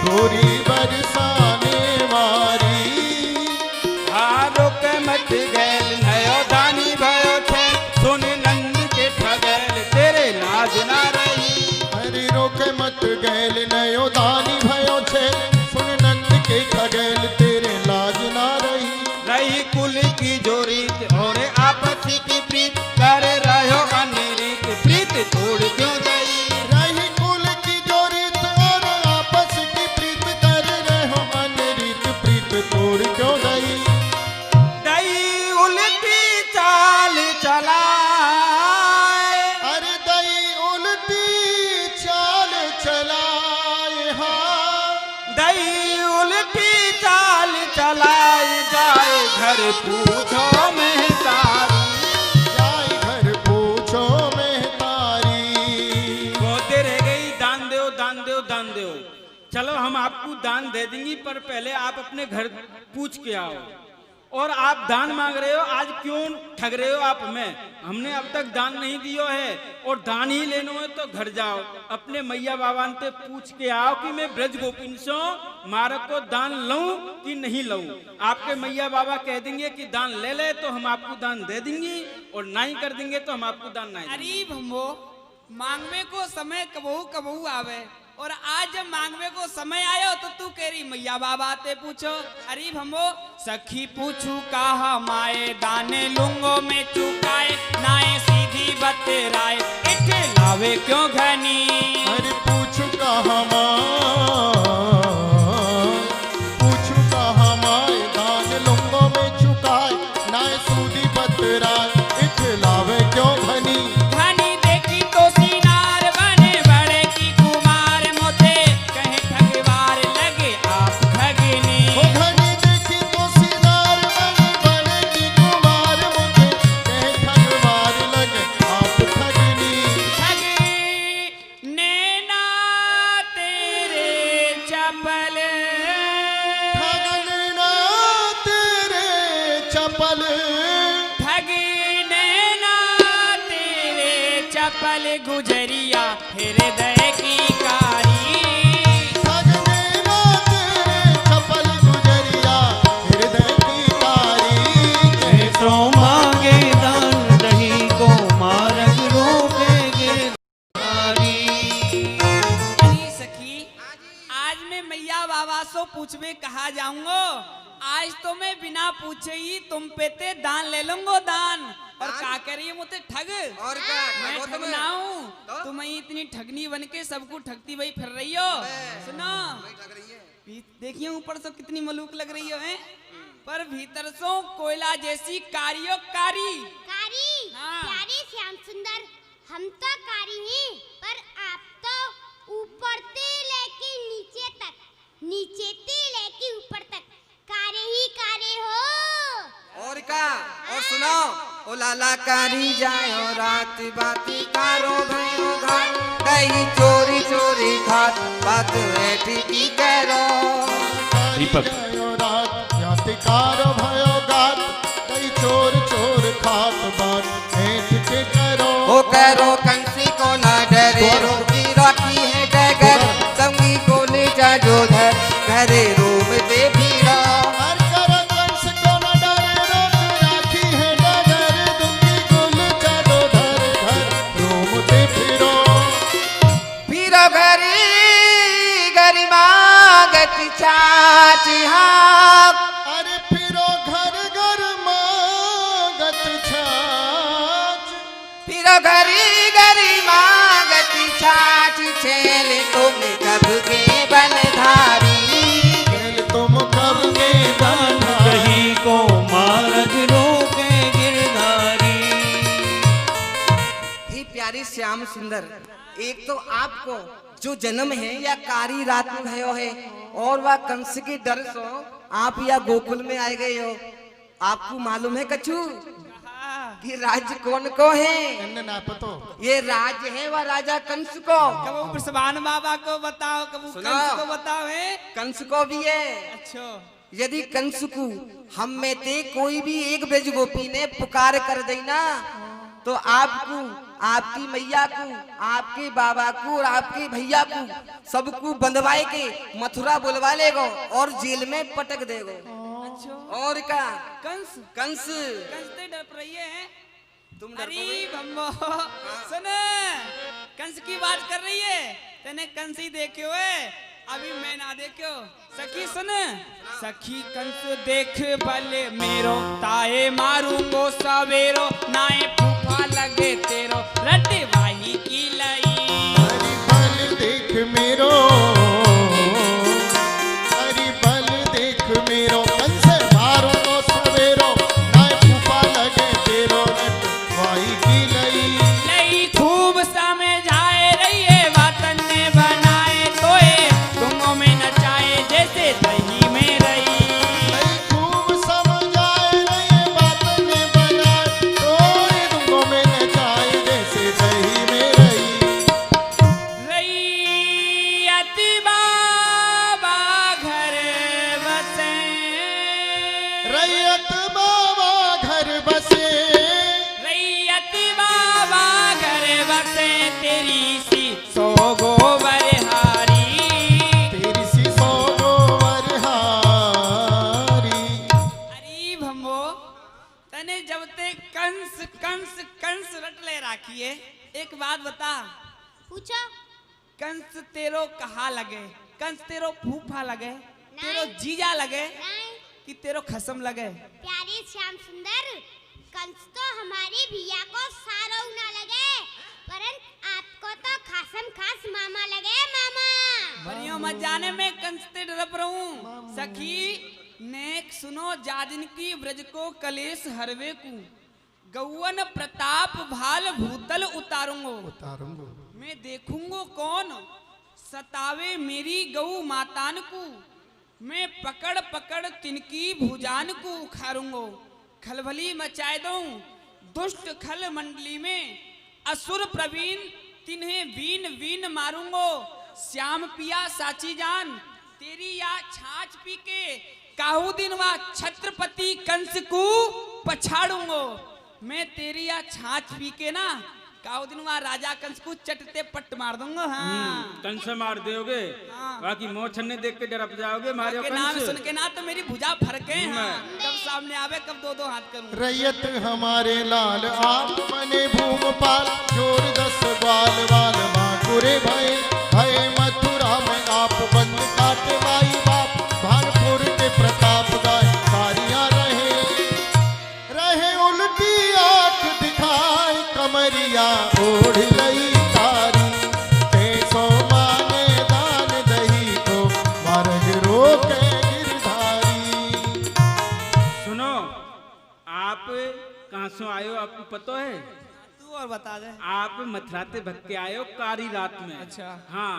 गोरी बरसाने वारी। हारो के मत गैल नयो दानी भयो थे, सुन नंद के ठगैल तेरे लाज ना रही। हरि रोके मत गैल नयो दानी भयो छे, सुन नंद के खगैल तेरे लाज ना रही। रही कुल की जो रीत और आपसी की प्रीत, कर रहो अनिरीत प्रीत तोड़ क्यों गई। रही कुल की जो रीत और आपस की प्रीत, कर रहे हो अनरीत प्रीत तोड़ क्यों गई। दई उल्टी चाल चलाए, अरे दई उल्टी चाल चलाए, हाँ दई उल्टी चाल चलाए जाए घर पूछो मेहतारी। जाए घर पूछो मेहतारी। बोलते रह गई दान दो दान दो दान दो। चलो हम आपको दान दे देंगी, पर पहले आप अपने घर पूछ के आओ। और आप दान मांग रहे हो, आज क्यों ठग रहे हो आप हमें? हमने अब तक दान नहीं दियो है और दान ही लेनो है तो घर जाओ, अपने मैया बाबा से पूछ के आओ कि मैं ब्रज गोपिन से मारक को दान लूं कि नहीं लूं। आपके मैया बाबा कह देंगे कि दान ले ले तो हम आपको दान दे देंगे, और नहीं कर देंगे तो हम आपको दान नहीं देंगे। अरे भम्बो मांगवे को समय कबहू कबहू आवे, और आज जब मांगवे को समय आयो तो तू कह रही मैया बाबा ते पूछो। अरे भम्बो सखी पूछू कहा माए दाने लूंगो में चुकाए, नाए सीधी बतराए। इखलावे क्यों घनी। अरे पूछू कहाँ माए दान लुंगो में चुकाए नाय सूदी बतराए इखलावे क्यों घनी। घनी देखी तो सीनार बने बड़े की कुमार मोते कहे ठगवार लगे आप ठगनी। वो घनी देखी तो सीनार बने बड़े की कुमार मुझे कहे ठगवार लगे आप ठगनी। ठगी नैना तेरे चपल ठगना तेरे चपल ठगी नैना तेरे चपल गुजरिया हृदय की कारी। ठगने ना तेरे चपल गुजरिया हृदय की कारी। कैसो मांगे दान दही को मारग रोके गिरधारी। अरे सखी आज मैं मैया बाबा से पूछवे कहा जाऊंगो। आज तो मैं बिना पूछे ही तुम पे ते दान ले लूंगो दान। और का करिए मुझे ठग और क्या मैं ठगो ठग तुम्हें? ना हूँ तो? तुम ही इतनी ठगनी बन के सबको ठगती वही फिर रही हो। सुनो देखिए ऊपर से कितनी मलूक लग रही हो हैं पर भीतर से कोयला जैसी कारियो कारी। कारी हाँ। प्यारे श्याम सुंदर हम तो कारी हैं पर आप तो ऊपर से लेके नीचे तक नीचे से लेके ऊपर तक कारे ही कारे हो। और क्या और सुनो ओ लाला कारी जाए हो रात बाती कारो भयो घाट कहीं चोरी चोरी खात बात ऐठी की करो। दीपक। भयो रात यातिकार भयो गात कई चोर चोर खात बात ऐठ के करो। ओ करो कंसी को ना डरे रोटी राखी है डगर संगी को ले जा जो धर घरे रूम पे भीड़ा। हर करो कंस को न डरे रोक राखी है डगर दुखी गुल चादो धर घर रोम ते फिरो। फिरो घरी घरी मांगत चाची हाँ। अरे फिरो घर घर मांगत छाछ। फिरो घरी घरी मांगत चाची छेल तुम कब के बनधारी। खेल तुम कब के दान दही को मारग रोके गिरधारी। ही प्यारी श्याम सुंदर एक तो आपको जो जन्म है या कारी रात में भयो है और वह कंस के डर से आप या गोकुल में आए गए हो। आपको मालूम है कछु कि राज्य कौन को है? इन्हें ना पतो। ये राज्य है वह राजा कंस को। कबू प्रसवान बाबा को बताओ कबू सुनो। कंस को बताओ है। कंस को भी है। अच्छा यदि कंस को हम में ते कोई भी एक ब्रज गोपी ने पुकार कर देना तो आपको आपकी मैया को आपके बाबा को और आपके भैया को सबको बंधवाए के मथुरा बुलवा लेगो और जेल में पटक देगो। अच्छा और क्या कंस कंस कंस ते डर रही है। तुम डर अरे बम्बो सुन कंस की बात कर रही है तेने कंस ही देखे हुए अभी मैं ना देखो। सखी सुन सखी कंस देख भले मेरो ताए मारूंगो सवेरो नाए फूफा लगे तेरो रटे भाई की लई। हरि बल देख मेरो हरि बल देख मेरो कंस मारो तो सवेरो नाय फूफा लगे तेरो रट वाई की लई। लई खूब समझाए रही है वतन ने बनाए तोए तुमों में नचाए जैसे दही में रही। लई खूब समझाए रही बात ने बनाए तोरे दुखों में न जाए जैसे दही में रही। रैयत बाबा घर बसे रैयत बाबा घर बसे रैयत बाबा घर बसे तेरी सी सो गोबर हारी। तेरी सी सो गोबर हारी। अरे भम्बो तने जब ते कंस कंस कंस रट ले राखी है एक बात बता पूछो कंस तेरो कहा लगे? कंस तेरो फूफा लगे तेरो जीजा लगे नहीं कि तेरो खसम लगे? प्यारे श्याम सुंदर कंस तो हमारे भैया को सारो ना लगे परंतु खासम खास मामा लगे मामा। परियों मत जाने में कंस ते डरप रहूं। सखी नेक सुनो जादिन की ब्रज को कलेश हरवे को, गौवन प्रताप भाल भूतल उतारूंगो। मैं देखूंगो कौन सतावे मेरी गौ मातान को, मैं पकड़ पकड़ तिनकी भुजान को उखारूंगो। खलबली मचाए दूं दुष्ट खल मंडली में, असुर प्रवीण तिन्हें वीन वीन मारूंगो। श्याम पिया साची जान तेरी या छाछ पी के, काहू दिन वा छत्रपति कंस को पछाड़ूंगो। मैं तेरी या छाछ पी के ना काहू दिन वा राजा कंस को चटते पट मार दूंगा। हाँ कंस मार दोगे। बाकी मोछन ने देख के डर जाओगे मारे के नाम सुन के ना तो मेरी भुजा फरके। हाँ कब सामने आवे कब दो दो हाथ करूं। रैयत हमारे लाल आप मने भूमपाल, जोर 10 ग्वाल वाल माकुरे भय। भय मथुरा में आप बंद काटवाई बाप, भानपुर के प्रताप गाय कारियां रहे उल्टी आंख दिखाई, कमरिया ओढ़ लई तारी। कैसो मांगे दान दही को, मार्ग रोके गिरधारी। सुनो आप कहाँ से आयो आपको पता है? तू और बता दे। आप मथुरा से भग के आयो कारी रात में। अच्छा हाँ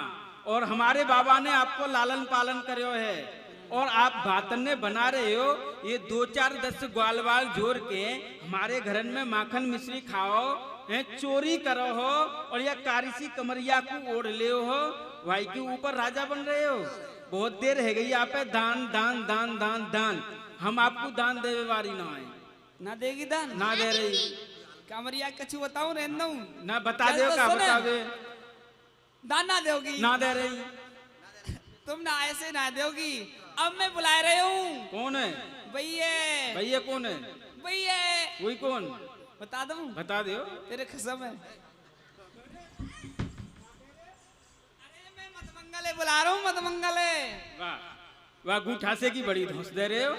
और हमारे बाबा ने आपको लालन पालन करो है और आप बातन ने बना रहे हो। ये 2-4-10 ग्वाल वाल जोड़ के हमारे घर में माखन मिश्री खाओ, चोरी करो हो और या कारिसी कमरिया को ओढ़ ले हो, भाई के ऊपर राजा बन रहे हो। बहुत देर है गई आप दान दान दान दान दान, हम आपको दान देवे वारी ना आए। ना देगी दान ना दे रही। कामरिया कछु बताऊं रहना हूं ना बता दो का बतावे। दान ना दोगी। ना दे रही। तुम ना ऐसे ना दोगी। अब मैं बुला रही हूँ। कौन है? भैया। भैया कौन है? भैया वही कौन? बता दूं? बता दो। तेरे कसम है। अरे मैं मतमंगले बुला रहा हूँ मतमंगले। वाह वाह गुठासे की बड़ी धौस दे रहे हो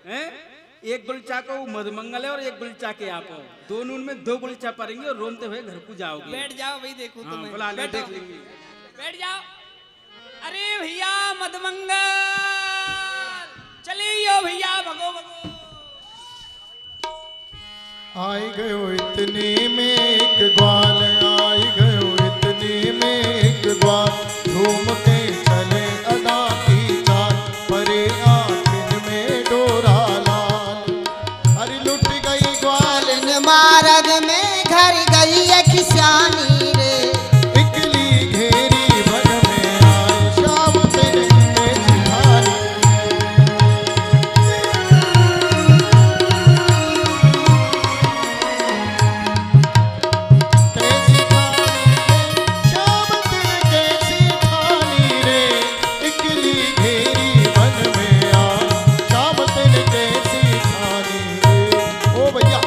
हैं? एक गुलचा को मधुमंगल है और एक गुलचा के आप हो, दोनों में 2 गुलचा पड़ेंगे और रोमते हुए घर को जाओगे। बैठ जाओ भाई देखो तुम्हें। बुला ले देख लेंगे। बैठ जाओ। अरे भैया मधुमंगल चलिए भैया भगो भगो। आई गयो इतने में एक ग्वाल, आई गयो इतने में एक ग्वाल। घूम के चले अदा की चाल, परे आंखिन में डोरा लाल। अरे लुट गई ग्वालन मार्ग में घर गई एक श्यानी रे। इकली घेरी भग में आई, शाम तेरे के सिधानी। कैसी खानी रे, शाम तेरे के सिधानी रे। इकली घेरी भग में आई, शाम तेरे के सिधानी रे। ओ भैया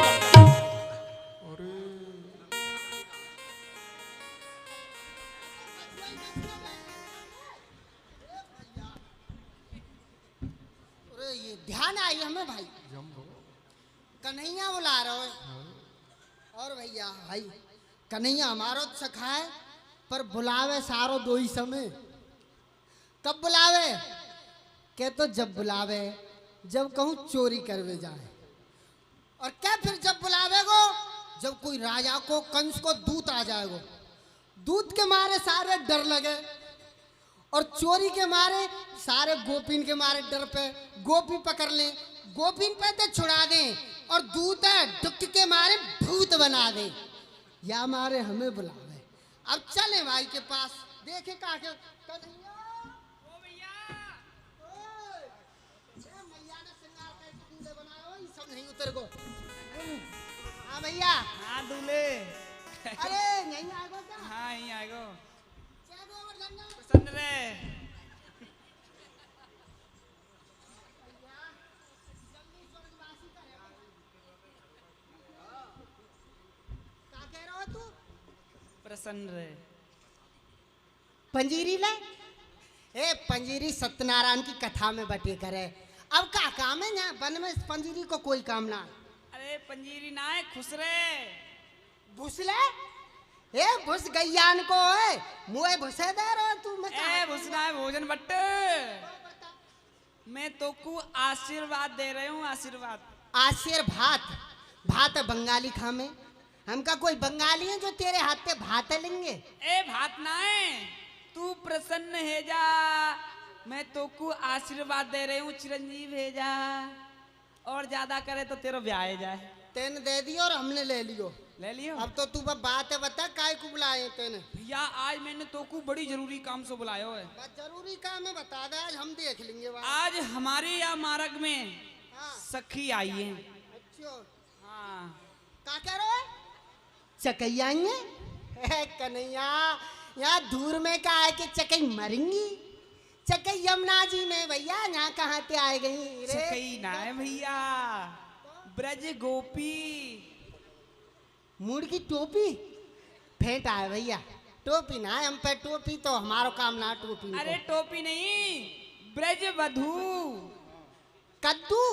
ये ध्यान आई हमें भाई, कन्हैया बुला रहे हो। और भैया भाई कन्हैया हमारो तो सखा है, पर बुलावे सारो 2 ही समय। कब बुलावे के तो जब बुलावे जब कहूँ चोरी करवे जाए, और क्या फिर जब बुलावे गो जब कोई राजा को कंस को दूत आ जाएगो। दूत के मारे सारे डर लगे, और चोरी के मारे सारे गोपीन के मारे डर पे गोपी पकड़ लें, गोपीन पे तो छुड़ा दें, और दूत है दुख के मारे भूत बना दे। या मारे हमें बुलावे। अब चले भाई के पास देखे का के कन्हैया। ओ भैया ओए ए मैया ने श्रृंगार करके दूल्हे बनाए हो, ये सब नहीं उतर को। हां भैया। हाँ दूल्हे। अरे यहीं आगो क्या? हाँ यहीं आएगो। चलो और धन्ना पसंद रे। प्रसन्न रहे। पंजीरी ले। ए पंजीरी सत्यनारायण की कथा में बटे करे। अब का काम है ना वन में पंजीरी को कोई काम ना। अरे पंजीरी ना है खुश रे। भूसले ए भुस गैयान को है मुए भुसे दे रहा तू मैं ए भुसना है भोजन बट्ट। मैं तो को आशीर्वाद दे रही हूँ, आशीर्वाद। आशीर्वाद भात बंगाली खामे हमका कोई बंगाली है जो तेरे हाथ पे भात लेंगे। ए भात ना है, तू प्रसन्न है जा। मैं तो को आशीर्वाद दे रही हूँ, चिरंजीव है जा। और ज्यादा करे तो तेरा ब्याह है जाए। तेने दे दियो और हमने ले लियो। ले लियो। अब तो तू बात है बता काय को बुलाए तेने। भैया आज मैंने तो को बड़ी जरूरी काम से बुलाया है। जरूरी काम है बता दे, आज हम देख लेंगे बात। आज हमारे यहाँ मार्ग में सखी आई है। अच्छा हाँ क्या कह रहे हो? चकैया कन्हैया यहाँ दूर में क्या है कि चकई मरेंगी। चकई यमुना जी में भैया यहाँ कहाँ ते आए गई रे? चकई ना है भैया, ब्रज गोपी। मूड की टोपी फेंट आए भैया, टोपी ना है हम पे। टोपी तो हमारो काम ना टोपी। अरे टोपी नहीं, ब्रज वधू। कद्दू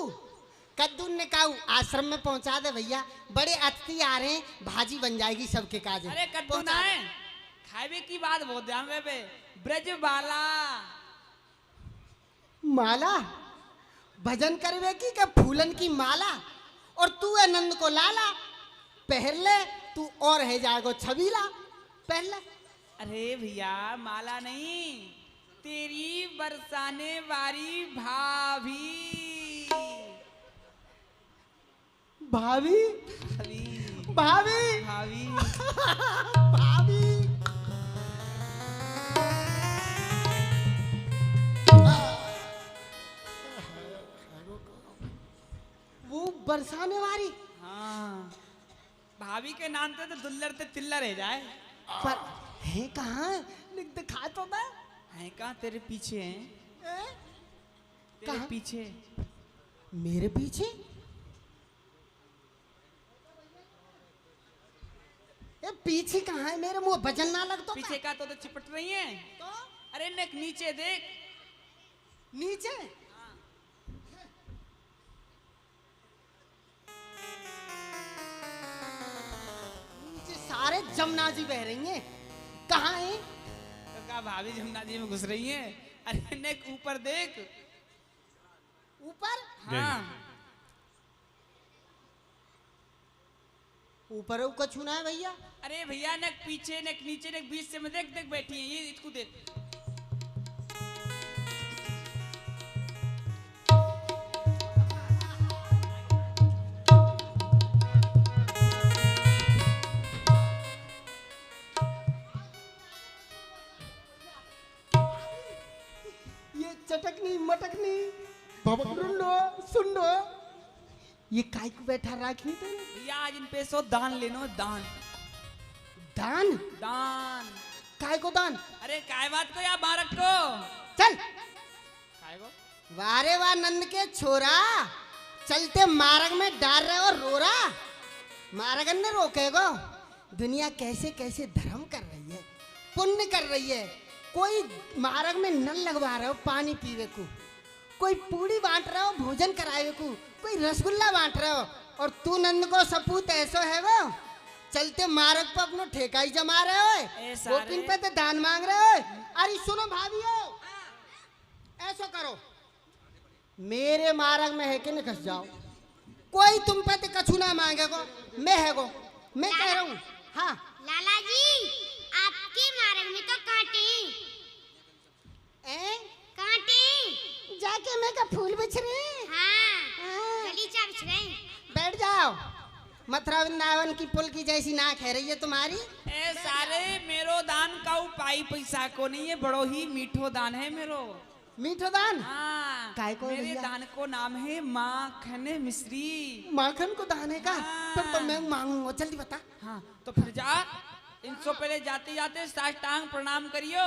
कद्दू ने कहा आश्रम में पहुंचा दे भैया, बड़े अतिथि आ रहे हैं, भाजी बन जाएगी सबके काज। अरे कद्दू ना है, खावे की बात बहुत ध्यान रहे पे। ब्रज बाला माला भजन करवे की क्या फूलन की माला। और तू है नंद को लाला पहन ले, तू और है जाएगो छबीला पहन ले। अरे भैया माला नहीं, तेरी बरसाने वाली भाभी। भाभी भाभी भाभी भाभी भाभी वो बरसाने वाली। हाँ भाभी के नाम पे तो दुल्लर ते तिल्लर है जाए। पर है कहाँ दिखा तो मैं। है कहाँ? तेरे पीछे हैं। तेरे कहाँ? पीछे। मेरे पीछे? ये पीछे कहाँ है? मेरे मुंह भजन ना लग तो पीछे का तो चिपट रही है। तो अरे नेक नीचे देख। नीचे नीचे सारे जमुना जी बह रही हैं। कहाँ है? तो कहा भाभी जमुना जी में घुस रही है। अरे नेक ऊपर देख। ऊपर? हाँ ऊपर ऊपर छूना है भैया। अरे भैया नेक पीछे नेक नीचे नेक बीच से में देख देख बैठी है ये, इसको देख। ये चटकनी मटकनी भबकरुंडो सुंडो ये काय को बैठा राखी तेरे? भैया आज इन पैसों दान लेनो, दान। दान? दान काय को दान? अरे काय बात को या बारक को चल। काय को? वारे वाह नंद के छोरा, चलते मार्ग में डाल रहे हो रोरा। मार्गन ने रोकेगो। दुनिया कैसे कैसे धर्म कर रही है, पुण्य कर रही है। कोई मार्ग में नल लगवा रहे हो पानी पीवे को, कोई पूड़ी बांट रहे हो भोजन करावे को, कोई रसगुल्ला बांट रहे हो। और तू नंद को सपूत ऐसो है वो, चलते मार्ग पर अपनो ठेका ही जमा रहे हो, गोपिन पे तो दान मांग रहे हो। अरे सुनो भाभीओ, ऐसो करो, मेरे मार्ग में है कि न घस जाओ। कोई तुम पे तो कछु ना मांगेगो, मैं है गो, मैं कह रहा हूँ। हाँ लाला जी आपके मार्ग में तो कांटे कांटे। जाके मैं का फूल बिछ रहे। हाँ गलीचा बिछ रहे। बैठ जाओ। मथुरा वृंदावन की पुल की जैसी नाक है रही है तुम्हारी। ए सारे मेरो दान का उपाय पैसा को नहीं है, बड़ो ही मीठो दान है मेरो। मीठो दान? हाँ काय को मेरे भैया? दान को नाम है माखन मिश्री। माखन को दान है का? हाँ। फिर तो मैं मांगूंगा, जल्दी बता। हाँ तो फिर जा, इनसे पहले जाते जाते साष्टांग प्रणाम करियो।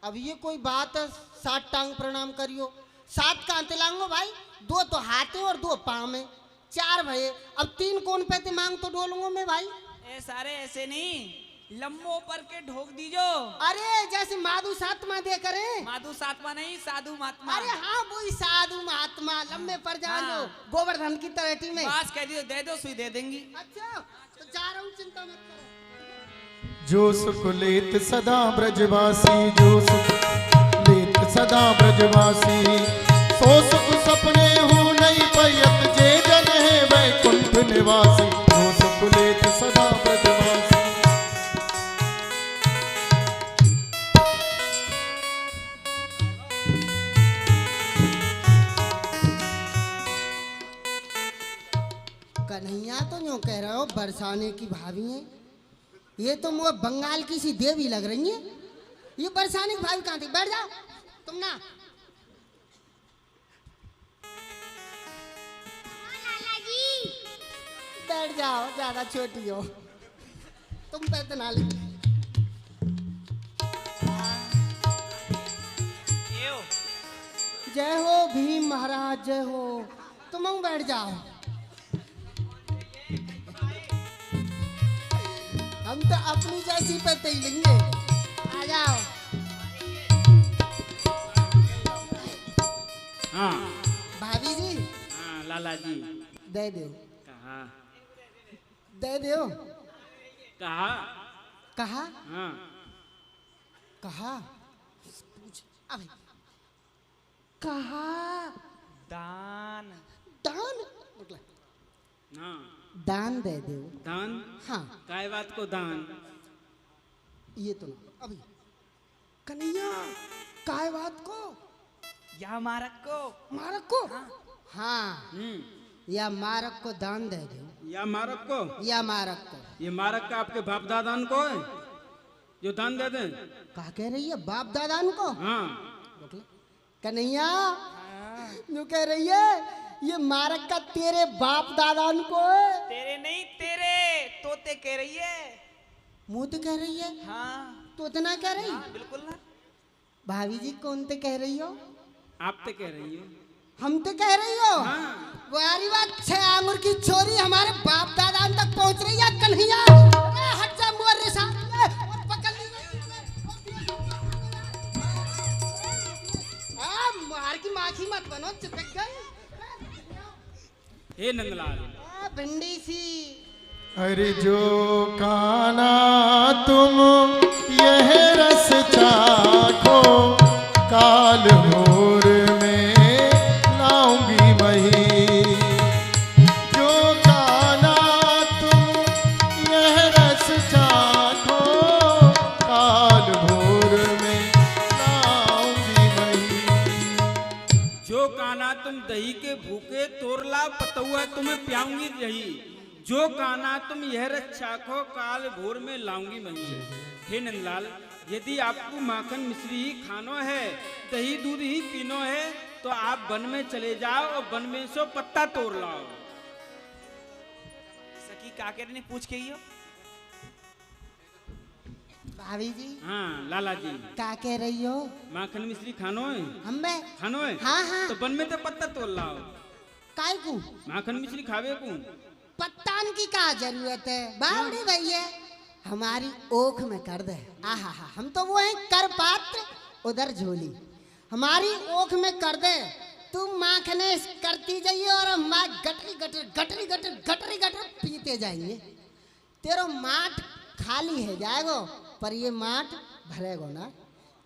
अब ये कोई बात है? 7 टांग प्रणाम करियो। 7 कांते लांगो भाई, 2 तो हाथे और 2 पाँव में, 4 भये। अब 3 कौन पे ते मांग तो डोलूंगा मैं भाई। ए सारे ऐसे नहीं, लम्बो पर के ढोक दीजो। अरे जैसे माधु सातमा दे करे। माधु सातमा नहीं, साधु महात्मा। अरे हाँ वही साधु महात्मा लंबे पर जानो। हाँ। गोवर्धन की तरेटी में। पास कह दियो, दे दो सुई दे देंगी। अच्छा तो जा रहा हूँ, चिंता मत करो। जो सुख लेत सदा ब्रजवासी, जो सुख लेत सदा ब्रजवासी, सो सुख सपने हूँ नहीं पयत, जे जन है वैकुंठ निवासी, जो सुख लेत सदा ब्रजवासी। कन्हैया तो यूँ कह रहे हो बरसाने की भाभी है, ये तो मुझे बंगाल की सी देवी लग रही है। ये बरसाने की भाभी कहाँ थी? बैठ जाओ तुम ना। लाला जी बैठ जाओ, ज्यादा छोटी हो तुम पे इतना ली। जय हो भीम महाराज, जय हो। तुम बैठ जाओ, हम तो अपनी जैसी पे ही लेंगे। आ जाओ। हाँ भाभी जी। हाँ लाला जी। दे दो। कहा दे दो। कहा कहा हाँ कहा अबे कहा दान दान हाँ दान दे दो। दान हाँ काय बात को दान? ये तो ना अभी कन्हैया काय बात को या मारक को हाँ या मारक को दान दे दो। या मारक को? या मारक को। ये मारक का आपके बाप दादान को है जो दान दे दें? कहा कह रही है बाप दादान को? हाँ कन्हैया जो कह रही है ये मारक का तेरे बाप दादान को है। तेरे नहीं तेरे तोते कह रही है। मुँह तो कह रही है? हाँ तो इतना कह रही? हाँ, बिल्कुल ना। भाभी जी कौन ते कह रही हो? आप तो कह रही है। हम तो कह रही हो? हाँ। वारी बात 6 आंगुर की छोरी हमारे बाप दादान तक पहुंच रही है। कन्हैया हट जा मुअर रे सामने और पकड़ ली। मार की माखी मत बनो, चिपक गई। हे नंदलाल भिंडी सी। अरे जो काना तुम यह रस चाखो, काल भोर में लाऊंगी मही। जो काना तुम यह रस चाखो, काल भोर में लाऊंगी मही। जो काना तुम दही के भूखे तोरला पतुआ तुम्हें प्याऊंगी दही। जो काना तुम यह रक्षा खो, काल भोर में लाऊंगी मही। हे नंदलाल यदि आपको माखन मिश्री ही खानो है, दही दूध ही पीनो है, तो आप वन में चले जाओ और वन में सो पत्ता तोड़ लाओ। सखी काकेर ने पूछ के ही हो। भाभी जी। हाँ लाला जी। क्या कह रही हो? माखन मिश्री खानो है? हमें खानो है? हाँ हाँ। तो वन में तो पत्ता तोड़ लाओ। काय को? माखन मिश्री खावे को? पत्तान की क्या जरूरत है बावड़ी भैया, हमारी ओख में कर दे। आहा हा, हम तो वो हैं कर पात्र उधर झोली। हमारी ओख में कर दे, तुम माखने करती जाइए और हम गटरी गटर गटरी गटर गटरी गटर पीते जाएंगे। तेरा माठ खाली है जाएगो, पर ये माठ भरेगो ना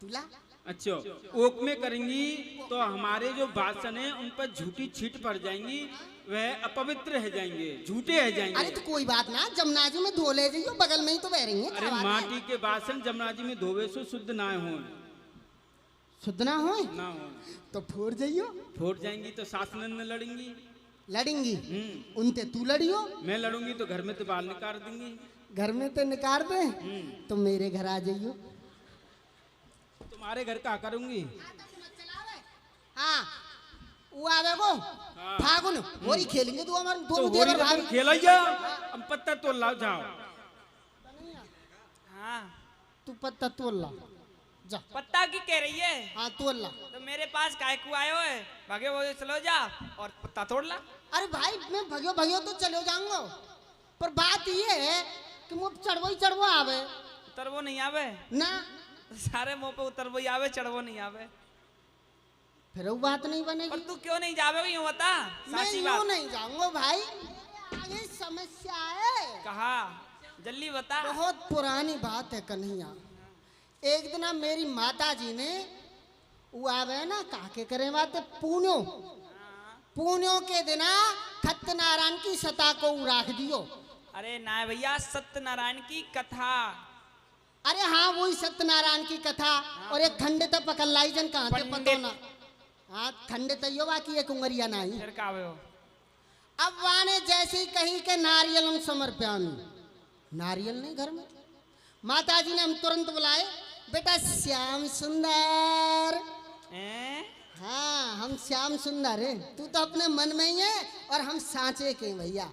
तुला। अच्छा ओक में करेंगी तो हमारे जो बासन है उन पर झूठी छीट पड़ जाएंगी, वह अपवित्र रह जाएंगे, झूठे रह जाएंगे। अरे तो कोई बात ना, जमुना जी में धो ले जाइयो, बगल में ही तो बह रही है। अरे माटी के बासन जमुना जी में धोवे सो शुद्ध ना हो। शुद्ध ना हो? ना हो तो फोड़ जाइयो। फोड़ जाएंगी तो सास नंद लड़ेंगी। लड़ेंगी? उनते तू लड़ियो। मैं लड़ूंगी तो घर में तो बाल निकाल देंगी। घर में तो निकाल दे, तो मेरे घर आ जाइयो। तुम्हारे घर का करूंगी। हाँ वो आवे को फागुन होरी खेलेंगे तो हमारे तो होरी तो खेलैया, अब पत्ता तोड़ लाओ जाओ। हाँ तू पत्ता तोड़ ला जा। पत्ता की कह रही है? हाँ तोड़ ला। तो मेरे पास काय को आयो है, भागे वो चलो जा और पत्ता तोड़ ला। अरे भाई मैं भगियो भगियो तो चलो जाऊंगा, पर बात ये है कि मुझ चढ़वो ही चढ़वो आवे। उतरवो नहीं आवे ना, सारे मुंह पे उतरवो ही आवे, चढ़वो नहीं आवे। फिर वो बात नहीं बनेगी। पर तू क्यों नहीं जावे यूं बता? मैं यूं नहीं जाऊंगा भाई, आगे समस्या है। कहा जल्दी बता। बहुत पुरानी बात है कन्हैया। एक दिन मेरी माता जी ने वो आवे ना काके करे बात पूनो पूनो के दिना सत्यनारायण की सता को राख दियो। अरे ना भैया सत्यनारायण की कथा। अरे हाँ वही सत्यनारायण की कथा। और एक खंडित पकड़ लाई जन कहाँ थे पतो ना। हाँ खंडित यो बाकी एक उंगरिया नहीं। फिर का हो? अब वाने जैसे ही कही के नारियल समर्प्यामी, नारियल नहीं घर में। माता जी ने हम तुरंत बुलाए, बेटा श्याम सुंदर। हाँ हम श्याम सुंदर है, तू तो अपने मन में ही है और हम सांचे के भैया।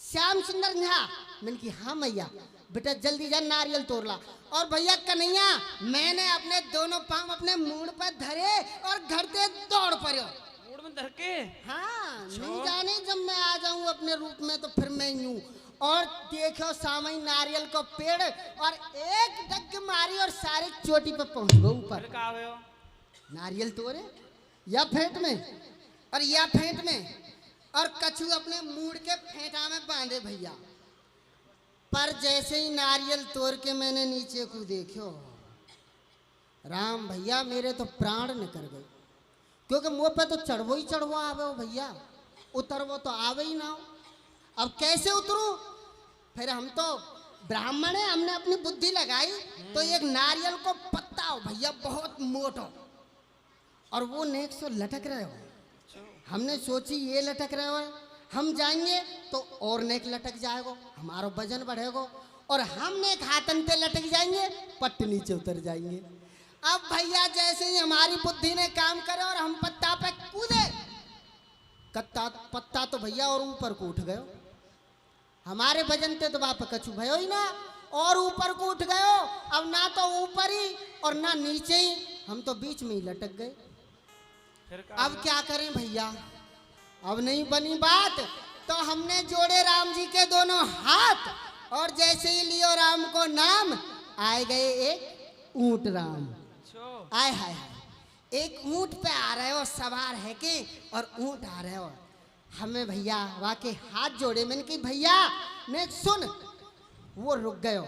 श्याम सुंदर झा मैंने की हाँ मैया। बेटा जल्दी जा नारियल तोड़ ला। और भैया कन्हैया मैंने अपने दोनों पांव अपने मूड पर धरे और घर से दौड़ पड़ो। मूड में धर के? हाँ नहीं जाने जब मैं आ जाऊं अपने रूप में तो फिर मैं यूं। और देखो सामने नारियल को पेड़ और एक डग मारी और सारे चोटी पर पहुंच गए ऊपर। नारियल तोड़े या फेंट में और या फेंट में और कछू अपने मूड के फेंटा में बांधे भैया। पर जैसे ही नारियल तोड़ के मैंने नीचे को देखो राम भैया मेरे तो प्राण निकल गए। क्योंकि मुंह पे तो चढ़वो ही चढ़वो आवे हो भैया, उतरवो तो आवे ही ना हो। अब कैसे उतरूं? फिर हम तो ब्राह्मण है, हमने अपनी बुद्धि लगाई तो एक नारियल को पत्ता हो भैया बहुत मोटो और वो नेक से लटक रहे हो। हमने सोची ये लटक रहे हो हम जाएंगे तो और नेक लटक जाएगो, हमारा वजन बढ़ेगो और हम नेक हाथन पे लटक जाएंगे पट्ट नीचे उतर जाएंगे। अब भैया जैसे ही हमारी बुद्धि ने काम करे और हम पत्ता पे कूदे, पत्ता तो भैया और ऊपर को उठ गयो। हमारे वजन पे तो बाप कछु भयो ही ना और ऊपर को उठ गयो। अब ना तो ऊपर ही और ना नीचे ही, हम तो बीच में ही लटक गए। अब क्या करें भैया? अब नहीं बनी बात तो हमने जोड़े राम जी के दोनों हाथ और जैसे ही लियो राम को नाम आए गए एक ऊंट राम। आए हाय हाय एक ऊंट पे आ रहे हो सवार है के और ऊंट आ रहे हो। हमें भैया वाके हाथ जोड़े मैंने कही भैया ने सुन। वो रुक गयो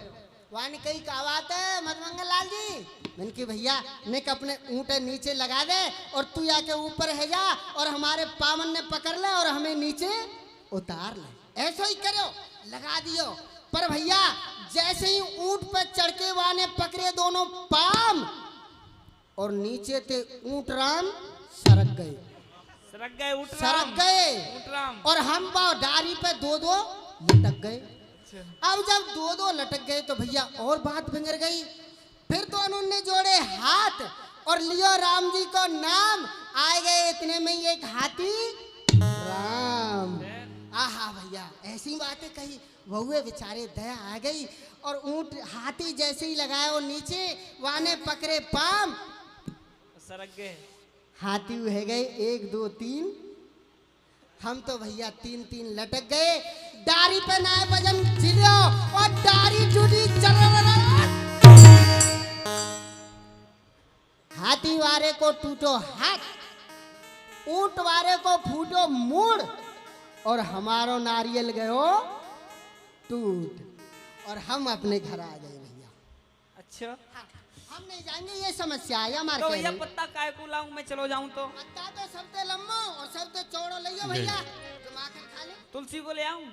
वानी कही का बात है मदमंगल लाल जी। मैंने कही भैया ने अपने ऊँट नीचे लगा दे और तू आके ऊपर है जा और हमारे पावन ने पकड़ ले और हमें नीचे उतार ले। ऐसा ही करो लगा दियो। पर भैया जैसे ही ऊँट पर चढ़ के वाने पकड़े दोनों पाम और नीचे थे ऊँट राम सरक गए सरक गए और हम डारी पे दो दो लटक गए। अब जब दो दो लटक गए तो भैया और बात बिगड़ गई। फिर तो उन्होंने जोड़े हाथ और लियो राम जी को नाम आए गए। इतने में एक हाथी राम। आहा भैया ऐसी बातें कही बहुए बेचारे दया आ गई और ऊंट हाथी जैसे ही लगाए वो नीचे वाने पकड़े पाम सरक गए। हाथी है गए 1 2 3 हम तो भैया 3 3 लटक गए। डारी पे ना वजन झिलियो और डारी टूटी चल। हाथी वारे को टूटो हाथ, ऊंट वारे को फूटो मूड और हमारो नारियल गयो टूट और हम अपने घर आ गए भैया। अच्छा हम नहीं जाएंगे ये समस्या है हमारे। तो भैया पत्ता काय को लाऊं मैं चलो जाऊं तो? पत्ता तो सबसे लम्बो और सबसे चौड़ो लियो भैया जमा कर खा ले। तुलसी को ले आऊं?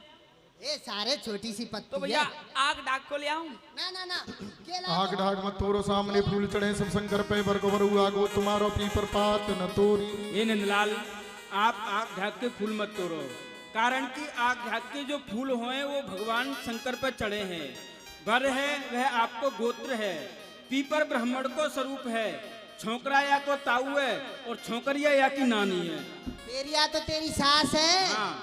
ये सारे छोटी सी पत्ती तो भैया आग डाक को ले आऊं? ना ना ना आग ढाक मत तोरो सामने फूल चढ़े सब शंकर पे बरको बरु आगो तुम्हारो पीपर पात न तोरी। ये नंदलाल आप आग ढाक के फूल मत तोड़ो, कारण कि आग ढाक के जो फूल हुए वो भगवान शंकर पर चढ़े हैं। वर है वह आपको गोत्र है, पीपर ब्राह्मण को स्वरूप है, छोकरा या को ताऊ है और छोकरिया या की नानी है। मेरिया तो तेरी सास है। हाँ।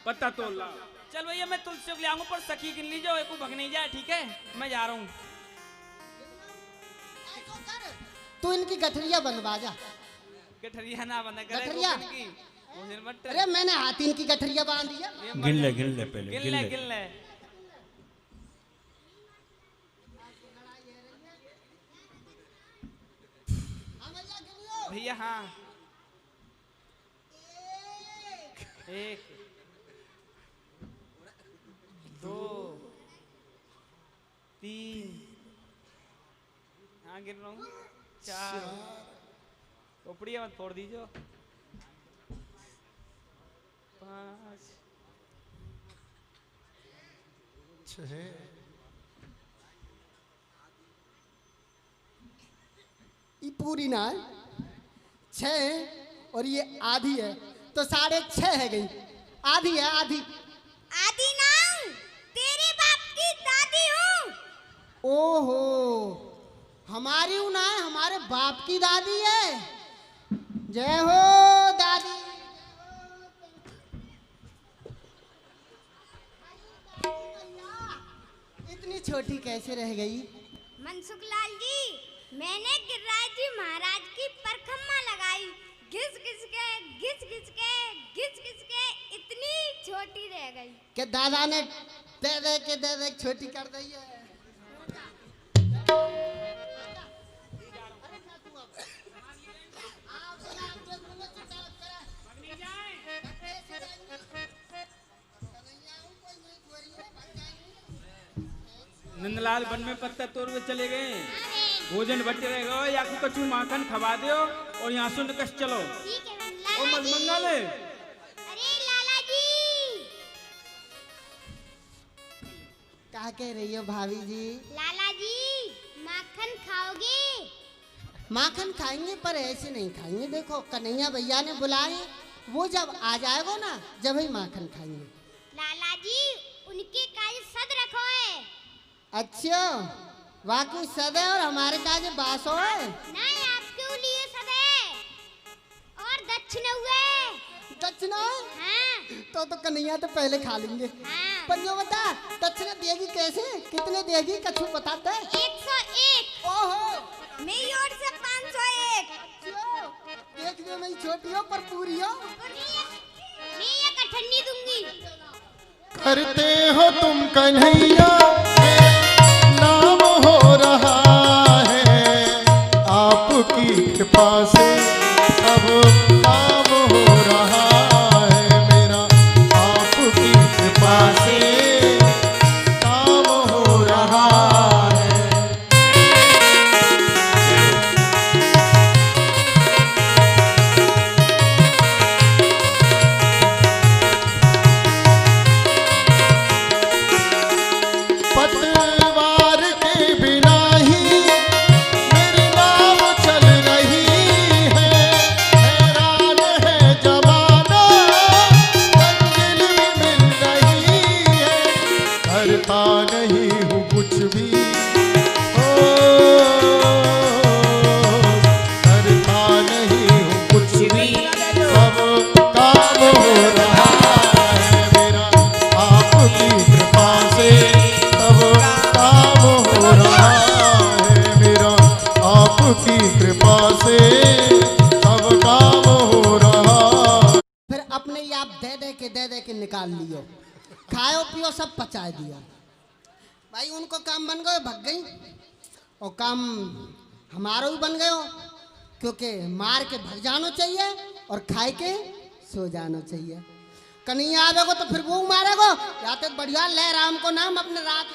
पत्ता तोड़ ला। चल भैया मैं तुलसी को ले आऊंगा पर सखी गिन लीजिए एक को भग नहीं जाए। ठीक है मैं जा रहा हूँ। तू इनकी गठरिया बनवा जा। गठरिया ना बना करे गठरिया। अरे मैंने हाथी इनकी गठरिया बांध दिया। गिन ले पहले गिन ले। भैया हाँ 1 2 कहाँ गिर रहा हूँ? 4 खोपड़िया मत फोड़ दीजिए। 5 6 ये पूरी ना है 6 और ये आधी है तो 6.5 है गई। आधी है आधी। आदि ना हूँ, तेरे बाप की दादी हूँ। ओहो हमारी हूं ना है, हमारे बाप की दादी है। जय हो दादी। इतनी छोटी कैसे रह गई? मनसुख लाल जी, मैंने गिरिराज जी महाराज की परखम्मा लगाई, घिस घिस के इतनी छोटी रह गई कि दादा ने दे के छोटी कर दी है। नंदलाल वन में पत्ता तोड़ के चले गए, भोजन बचे रह गए, या कचू माखन खवा दो और यहाँ से निकल चलो। ठीक है ओ मंगल। अरे लाला जी। क्या कह रही हो भाभी जी? लाला जी माखन खाओगे? माखन खाएंगे पर ऐसे नहीं खाएंगे। देखो कन्हैया भैया ने बुलाए, वो जब आ जाएगा ना जब ही माखन खाएंगे। लाला जी उनके काज सद रखो है। अच्छा वाकई सदे और हमारे काज बासो है। नहीं आपके लिए सदे और दक्षिण हुए। दक्षिणा? हाँ। तो कन्हैया तो पहले खा लेंगे। हाँ। पर जो बता दक्षिणा देगी कैसे, कितने देगी कछु बताते? 101। ओहो मेरी ओर से 501। देखने में ही छोटी हो पर पूरी हो। मैं ये कठन्नी दूंगी। करते हो तुम कन्हैया, नाम हो रहा है आपकी कृपा से सब काम हो रहा है मेरा, आपकी कृपा से काम हो रहा है। पतवार के बिना ही मेरी नाव चल रही है, हैरान है जमाना मंजिल भी मिल रही है, करता नहीं हूँ कुछ भी ओ, करता नहीं हूँ कुछ भी, सब काम हो रहा है मेरा, आपकी कृपा से सब काम हो रहा है मेरा, आपकी कृपा से सब काम हो रहा। फिर अपने ही आप दे के निकाल लियो, खाओ पियो सब पचा दिया। भाई उनको काम बन गए भग गई और काम हमारा भी बन गयो, क्योंकि मार के भग जाना चाहिए और खाए के सो जाना चाहिए। कन्हैया आवेगो तो फिर वो मारेगो, या तो बढ़िया ले राम को नाम अपने रात।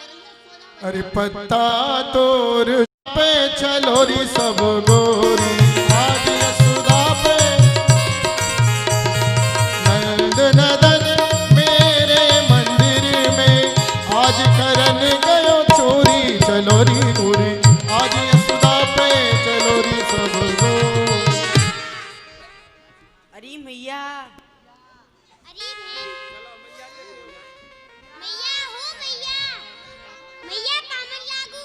अरे पत्ता तोर पे चलो री सब गोरी, आज यशोदा पे नंद नदन मेरे मंदिर में आज करन गयो चोरी, चलो री गोरी आज यशोदा पे चलो री सब गोरी। अरे मैया। अरे बहन। मैया हो मैया। मैया पामर लागू।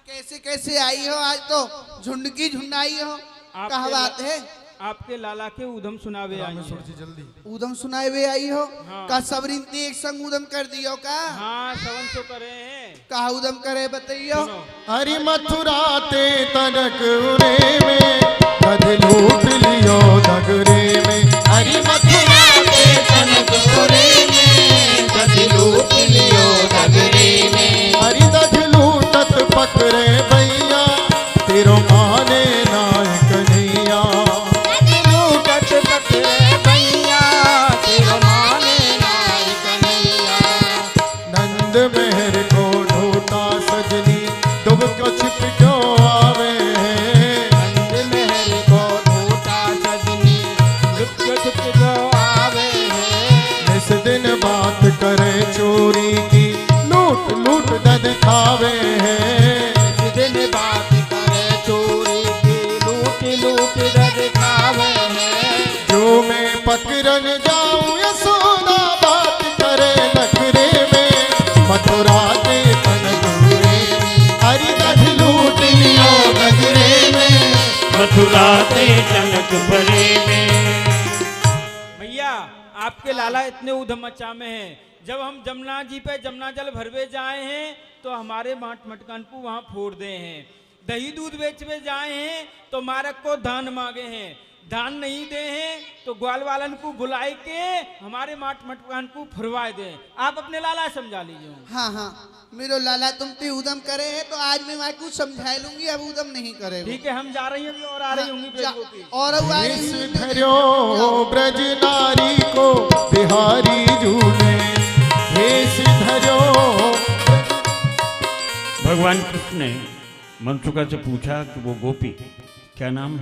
कैसे कैसे आई हो? आज तो झुंड की झुंड आई हो, कहा बात है? आपके लाला के उधम सुनावे आई हैं। जल्दी उदम सुनाए हुए आई हो। हाँ। का सबरीन ने एक संग उदम कर दियो का? हाँ सवन तो करे हैं। कहा उदम करे बताइयो। हरि मथुरा ते तनक उरे में कद लूट लियो नगरे में, हरि मथुरा ते तनक उरे में कद लूट लियो नगरे में, हरि दध लूटत पकड़े भैया तेरो माने नायक नैया, लूटत पकड़े भैया तेरो लूट लूट दद खावे हैं। दिन बात करे चोरी की लूट लूट दद खावे हैं। जो मैं पकड़न जाऊं यशोदा बात करे नखरे में, मथुरा के कनकपुरे हरि दध लूट लियो गजरे में, मथुरा ते जनकपुरे में। भैया आपके लाला इतने ऊधम मचा में हैं। जब हम जमुना जी पे जमुना जल भरवे जाए हैं तो हमारे माट मटकानपू वहाँ फोड़ दे हैं। दही दूध बेचवे जाए हैं तो मारक को दान मांगे हैं। दान नहीं दे हैं तो ग्वाल वालन को बुलाए के हमारे माट मटकान को फुरवाए दे। आप अपने लाला समझा लीजिए। हाँ हाँ मेरो लाला तुम ते उदम करे है तो आज मैं माँ को समझा लूंगी, अब उदम नहीं करे। ठीक है हम जा रही होंगी और आ रही होंगी। और धर्यो ब्रज नारी को बिहारी झूले भेष धर्यो। भगवान कृष्ण ने मनसुखा से पूछा कि वो गोपी क्या नाम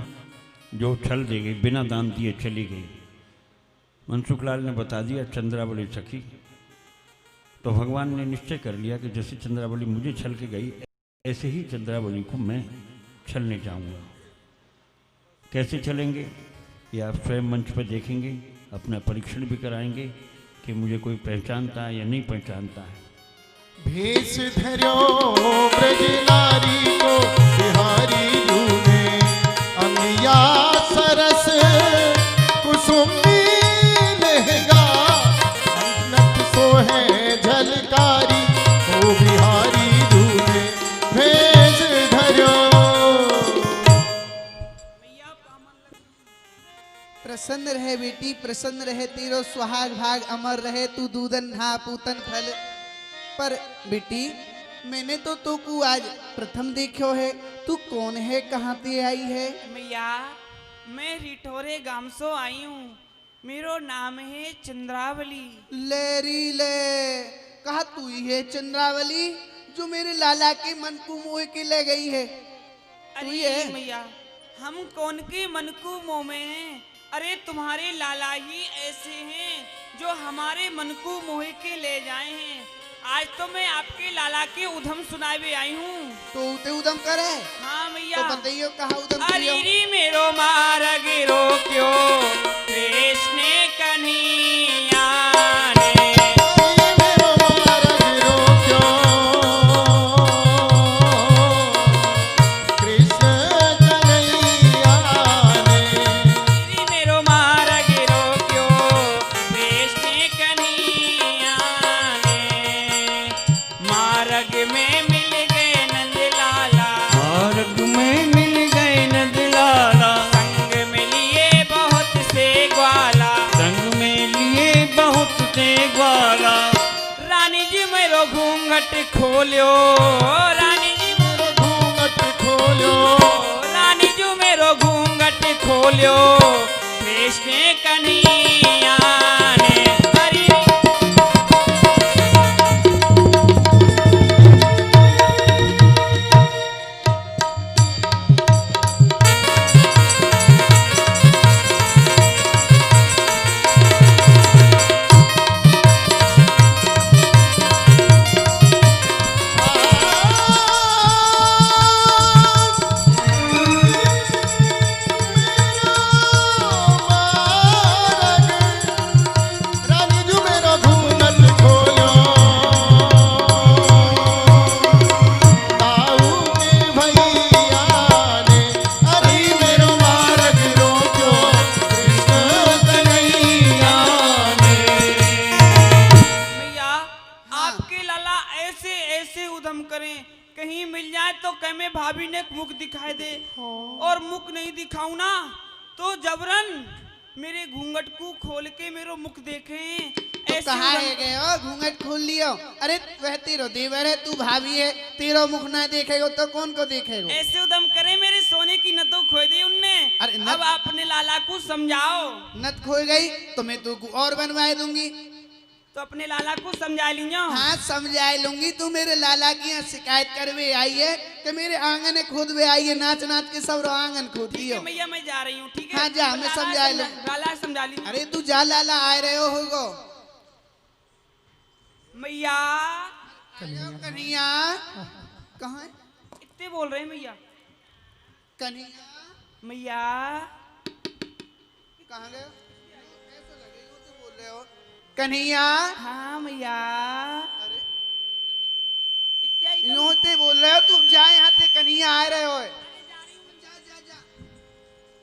जो छल दे गई, बिना दान दिए चली गई। मनसुख लाल ने बता दिया चंद्रावली सखी। तो भगवान ने निश्चय कर लिया कि जैसे चंद्रावली मुझे छल के गई ऐसे ही चंद्रावली को मैं छलने जाऊंगा। कैसे चलेंगे ये आप स्वयं मंच पर देखेंगे, अपना परीक्षण भी कराएंगे कि मुझे कोई पहचानता है या नहीं पहचानता है। भेष धर्यो ब्रज नारी को बिहारी झूले, अमिया सरस कुसुमी लहंगा, नथ सोहे झलकारी को बिहारी झूले भेष धर्यो। प्रसन्न रहे बेटी, प्रसन्न रहे, तेरो सुहाग भाग अमर रहे, तू दूधन हा पूतन फल। पर बेटी मैंने तो तू को आज प्रथम देखो है, तू कौन है, कहाँ से आई है? मैया मैं रिठोरे गांव से आई हूँ, मेरो नाम है चंद्रावली। लेरी ले कहा तू ही है चंद्रावली जो मेरे लाला के मन को मोह के ले गई है? अरे मैया हम कौन के मन को मोह में हैं? अरे तुम्हारे लाला ही ऐसे हैं जो हमारे मन को मोह के ले जाए हैं। आज तो मैं आपके लाला के उधम सुनावे आई हूँ। तो ते उदम करे? हाँ मैया। तो बताइए कहा उदम अरे मेरो मार गिरो क्यों कृष्ण कन्हैया ने। मेरो मार गिरो क्यों कृष्ण कन्हैया ने। मेरो मार गिरो क्यों कृष्ण कन्हैया ने। मार्ग में मिल गए नंद लाला, मार्ग में मिल गए नंद लाला, संग में लिए बहुत से ग्वाला, संग में लिए बहुत से ग्वाला। रानी जी मेरो घूंघट खोलियो, रानी जी मेरो घूंघट खोलियो, रानी जी मेरो घूंघट खोलियो कृष्ण कन्हैया ने। हरि रानी जो मेरो घूंघट खोलियो, ताऊ के भैया ने। अरे मेरो मार्ग रोक्यो कृष्ण कन्हैया ने। मैया आपके लाला ऐसे ऐसे उधम करें, कहीं मिल जाए तो कह में भाभी ने मुख दिखाई दे, और मुख नहीं दिखाऊं ना तो जबरन मेरे घूंघट को खोल के मेरो मुख देखें। ऐसे कहा उधम- है गए हो घूंघट खोल लियो? अरे वह तेरो देवर है, तू भाभी है, तेरो मुख ना देखेगो तो कौन को देखेगो? ऐसे उदम करे मेरे सोने की नथो खो दी उनने। अरे नथ- अब अपने लाला को समझाओ। नथ खो गई तो मैं तू को और बनवाए दूंगी। तो अपने लाला को समझा लीजिए। हाँ समझा लूंगी। तू मेरे लाला की यहाँ शिकायत करवे आई है कि मेरे आंगन खोदवे आई है, नाच नाच के सब आंगन खोद ठीक दियो। है मैया मैं जा रही हूँ। ठीक है हाँ जा, मैं लाला समझा लूं। लाला समझा ली। अरे तू जा लाला आए रहे होगो। मैया कन्हैया कहाँ है? इतने बोल रहे हैं मैया। कन्हैया मैया कहाँ गए? ऐसे लगे यूं तो बोल रहे हो। कन्हैया हाँ मैया। यूं ते बोल रहे हो, तुम जा यहाँ से, कन्हैया आ रहे हो।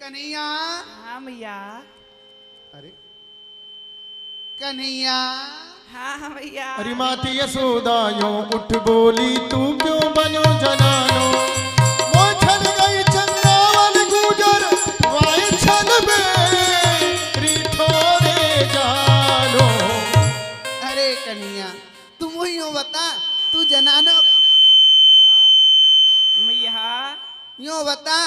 कन्हैया हाँ मैया। अरे कन्हैया हाँ मैया। अरे माती यशोदा यूं उठ बोली, तू क्यों बनो जनानो? वो छन गई चंद्रावन गुजर, वाई छन बेरी ठोरे जानो। अरे कन्हैया तुम वही हो, बता तू जनानो। मैया यूं बता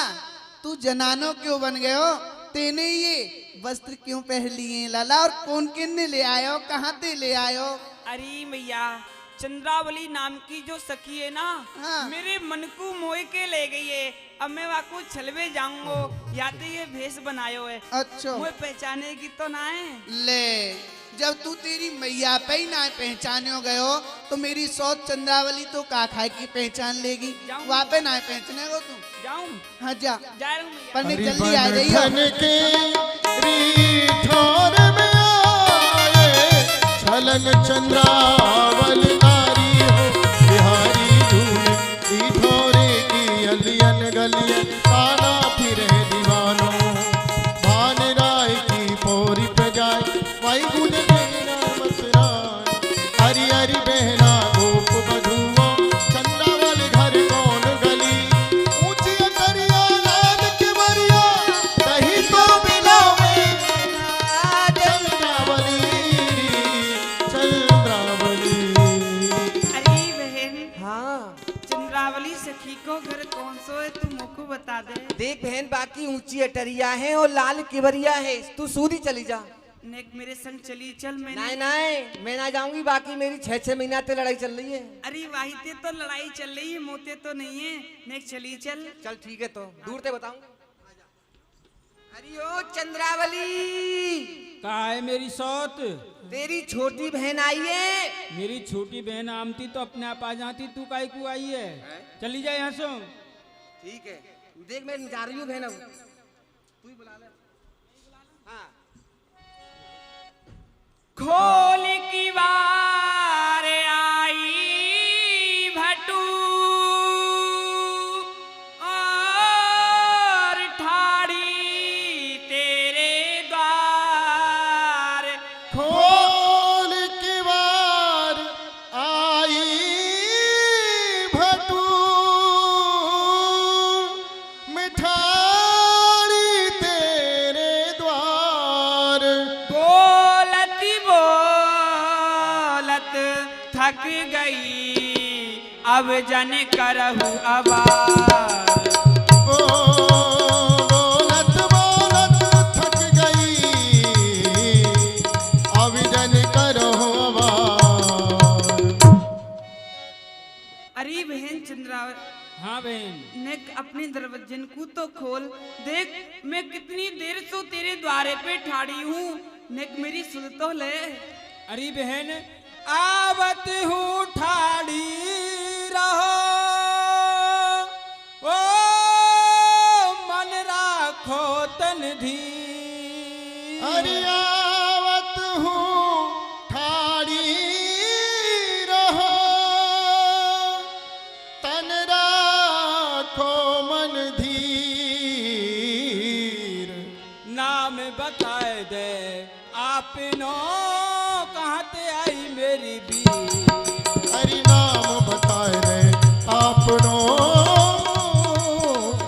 तू जनानो क्यों बन गए हो? तेने ये वस्त्र क्यों पहन लिए लाला, और कौन किन्ने ले आयो, कहाँ ते ले आयो? अरे मैया, चंद्रावली नाम की जो सखी है ना, हाँ। मेरे मन को मोह के ले गई है। अब मैं वहाँ को छलवे जाऊंगो, या तो ये भेष बनायो है। अच्छा मुझे पहचाने की तो ना है। ले, जब तू तेरी मैया पे ही ना पहचाने गयो, तो मेरी सौत चंद्रावली तो का खाए की पहचान लेगी? वहाँ पे ना पहचाने को तू? जाऊं? हाँ जा, जा रहा हूँ मैया। पर मैं जल्दी आ जाइयो। छन के रीठोर में आए, छलन चंद्रावल नारी हो बिहारी झूले, रीठोरे की अलियन गलियन ताना फिरे दीवानो। भान राय की पोरी पे जाए, वाई गुन देना मसरान। हरी हरी बहना गोप बधुओ, चंद्रावल घर कौन गली? ऊंची करिया लाल के मरिया, दही तो बिलावे चंद्रावली, चंद्रावली। अरे बहन, हाँ चंद्रावली सखी को घर कौन सो है, तू मुझको बता दे। देख बहन, बाकी ऊंची अटरिया है और लाल किबरिया है, तू सूदी चली जा। नेक मेरे संग चली चल। नहीं मैंने नहीं, मैं ना जाऊंगी, बाकी मेरी 6-6 महीना से लड़ाई चल रही है। अरे वाहिते तो लड़ाई चल रही है, मोते तो नहीं है। नेक चली चल। चल ठीक है, तो दूर से बताऊंगा। अरे ओ चंद्रावली, कहा है मेरी सौत? तेरी छोटी बहन आई है। मेरी छोटी बहन आमती तो अपने आप आ जाती, तू काहे को आई है? चली जाए यहाँ से। ठीक है, देख मैं जा रही हूँ बहन, अब तू ही बुला ले। हाँ खोल की बार आई भटू, और ठाड़ी तेरे द्वार। खोल के बार आई भटू, मिठाड़ी तेरे द्वार। बोलती बोलत थक गई, अब जन करहु आवार। ओ बोलत बोलत थक गई, अब जन करो आवार। अरे बहन चंद्रावत, हाँ बहन। नेक अपने दरवाजन को तो खोल। देख मैं कितनी देर से तेरे द्वारे पे ठाड़ी हूँ, नेक मेरी सुन तो ले। अरे बहन, आवत हूँ ठाड़ी रहो, ओ मन राखो तन धीर। अरे आवत हूँ ठाड़ी रहो, तन राखो मन धीर। नाम बताए दे आपनो, कहाँ ते आई मेरी बीर। हरि नाम बताए रे आपनो,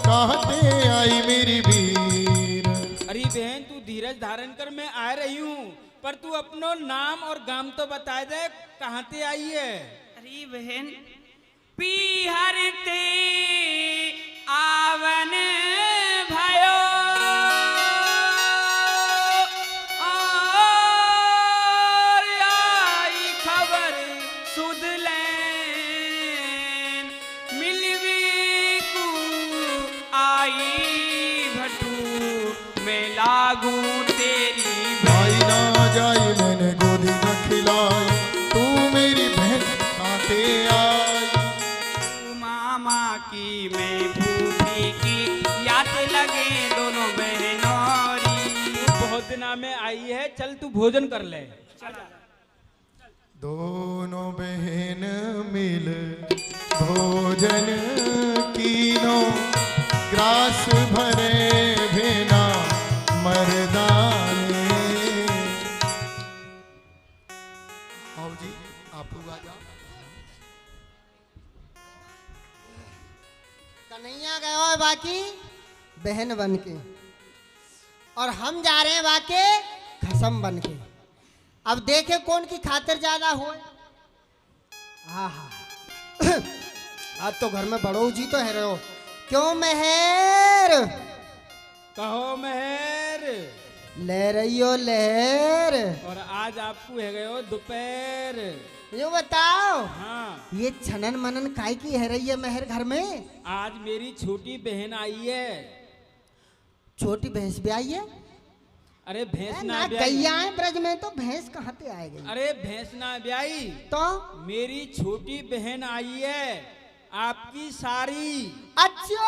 कहते आई मेरी वीर। अरे बहन, तू धीरज धारण कर, मैं आ रही हूँ, पर तू अपनो नाम और गाम तो बता दे, कहाँ ते आई है? अरे बहन, पीहर ते आवन भयो, और आई खबर सुध लेन, मिलवी को आई भटू, मैं लागू तेरी भाई ना जाई मैंने गोदी न खिलाई, तू मेरी बहन काते में फूफी की याद लगे दोनों बहनोरी। बहुत दिना में आई है, चल तू भोजन कर ले। दोनों बहन मिल भोजन कीनो, ग्रास भरे भेना मर्दाने। आओ जी, आप लोग आ जाओ। कन्हैया गया है बाकी बहन बन के, और हम जा रहे हैं बाके खसम बन के। अब देखे कौन की खातिर ज्यादा हो। आज तो घर में बड़ो जी तो है रहे हो। क्यों मेहर? कहो मेहर। ले रही हो लहर। और आज आपको है गए हो दोपहर। यो बताओ, हाँ, ये छनन मनन काय की है रही है मेहर घर में? आज मेरी छोटी बहन आई है। छोटी भैंस भी आई है? अरे भैंस ना ना ब्याई। गैया है ब्रज में तो भैंस कहाँ पे आएगी? अरे भैंस ना ब्याई तो मेरी छोटी बहन आई है, आपकी सारी। अच्छा,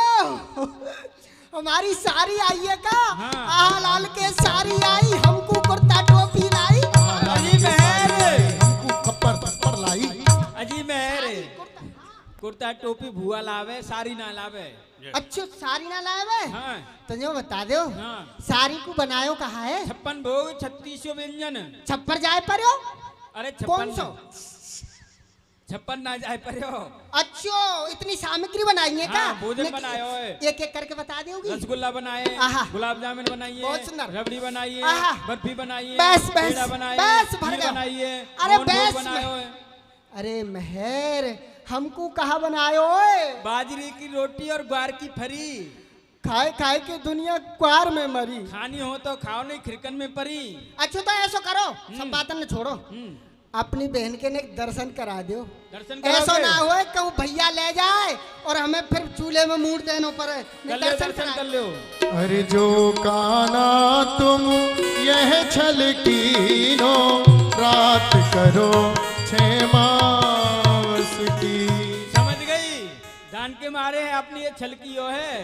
हमारी सारी आई है का? हाँ। आहा लाल के सारी आई, हमको कुर्ता टोपी लाई। अजी मेहर, हमको खप्पर थप्पर लाई। अजी मेहर, कुर्ता टोपी भुआ लावे, सारी ना लावे। अच्छा, सारी ना लाए? हाँ। तो जो बता दो, हाँ। सारी को बनायो कहा है? 56 भोग 3600 व्यंजन। छप्पर जाए पर हो? अरे कौन सो? 56 ना जाए पर हो। अच्छा, इतनी सामग्री बनाई है का? हाँ, भोजन बनायो है। एक एक करके बता दोगी? रसगुल्ला बनाए, आहा। गुलाब जामुन बनाइए, बहुत सुंदर। रबड़ी बनाइए, आहा। बर्फी बनाइए, बस, बस, पेड़ा बनाइए, बस, भर खीर गया। बनाइए, अरे मोहन भोग बस, बनायो है। अरे मेहर, हमको कहा बनायो ओए? बाजरे की रोटी और ग्वार की फरी। खाए खाए के दुनिया क्वार में मरी। खानी हो तो खाओ, नहीं खिरकन में परी। अच्छा, तो ऐसा करो, सब बातन ने छोड़ो, हम्म, अपनी बहन के ने दर्शन करा दो। दर्शन ऐसा करोगे? ना हो कहूँ भैया ले जाए और हमें फिर चूल्हे में मूड देने पर कर लो, दर्शन कर लो। अरे जो काना तुम यह छल कीनो, रात करो 6 मास की। समझ गई, दान के मारे हैं अपनी ये छल की हो है।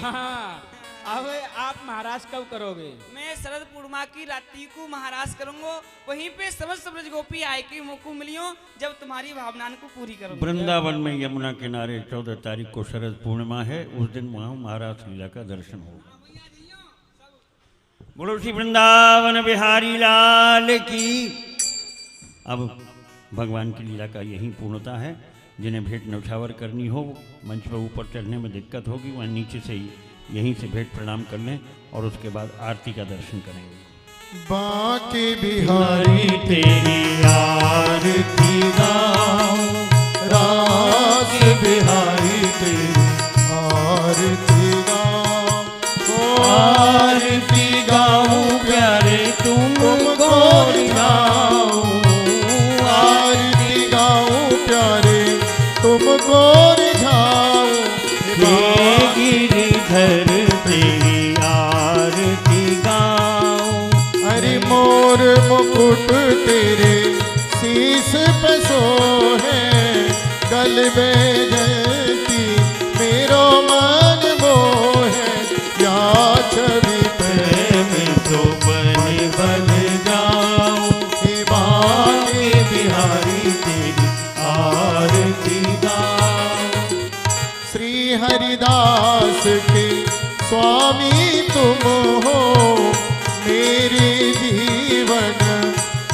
हाँ, अब आप महाराज कब करोगे? मैं शरद पूर्णिमा की रात्रि को महाराज करूंगा, वहीं पे समस्त ब्रज गोपी आए के मौको मिलियो जब तुम्हारी भावनाओं को पूरी करूंगा। वृंदावन में यमुना किनारे 14 तारीख को शरद पूर्णिमा है, उस दिन वहाँ महाराज लीला का दर्शन होगा। बोलो श्री वृंदावन बिहारी लाल की। अब भगवान की लीला का यही पूर्णता है। जिन्हें भेंट न्यौछावर करनी हो, मंच पर ऊपर चढ़ने में दिक्कत होगी, वह नीचे से ही यहीं से भेंट प्रणाम कर लें और उसके बाद आरती का दर्शन करेंगे। बाके बिहारी तेरी आरती गाऊं, रास बिहारी तेरी आरती गाऊं, आरती गाऊं प्यारे तुमको रिझाऊं, आरती गाऊं प्यारे तुमको रिझाऊं। गिरिधर तेरी आरती गाऊं, अरे मोर मुकुट तेरे शीश पे सोहे, गलबे जयती मेरो मन मोहे, या छवि प्रेम तो बन बन जाऊं, बाके बिहारी तेरी आरती गाऊं। श्री हरिदास के स्वामी तुम हो, मेरे जीवन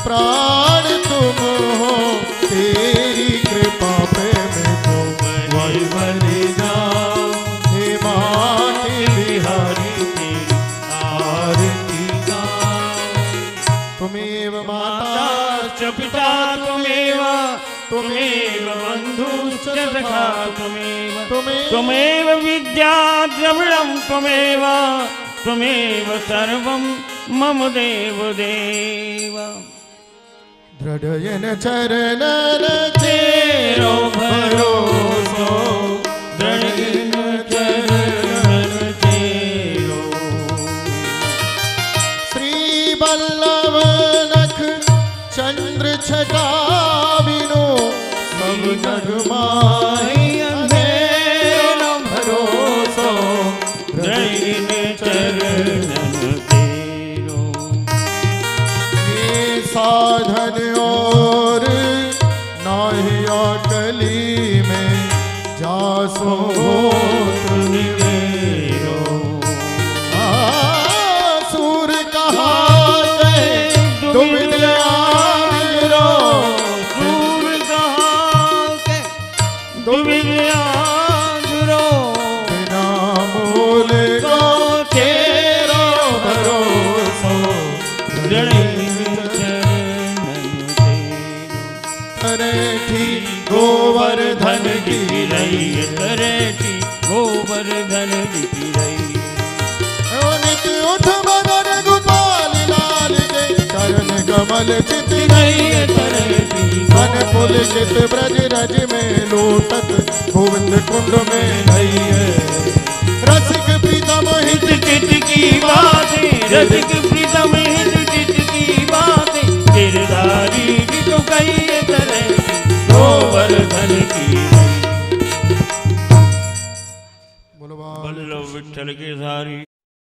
प्राण तुम हो, तेरी कृपा पे मैं तो वही बन जाऊं, हे माँ के बिहारी तेरी आरती गाऊं। तुमेव माता च पिता त्वमेव, त्वमेव बन्धुश्च सखा त्वमेव, त्वमेव विद्या द्रविणं त्वमेव, त्वमेव सर्वं मम देव देव। दृढ़यन चरणन तेरो भरोसो, दृढ़यन चरणन तेरो। श्री वल्लभ नख चंद्र छटा बिनु, सब जग माहि अंधेरो आसो सूर कहा बिना मोल का तेरा भरोसा तरेठी गोवर्धन की तरेठी गोवर्धन की रही नित उठ मदन गोपाल लाल के चरण कमल चित मन पुलकित ब्रज रज में लोटत गोविंद कुंड में नई है रसिक प्रीतम हित चित की बातें रसिक प्रीतम हित चित की बातें गिरधारी जी तो कही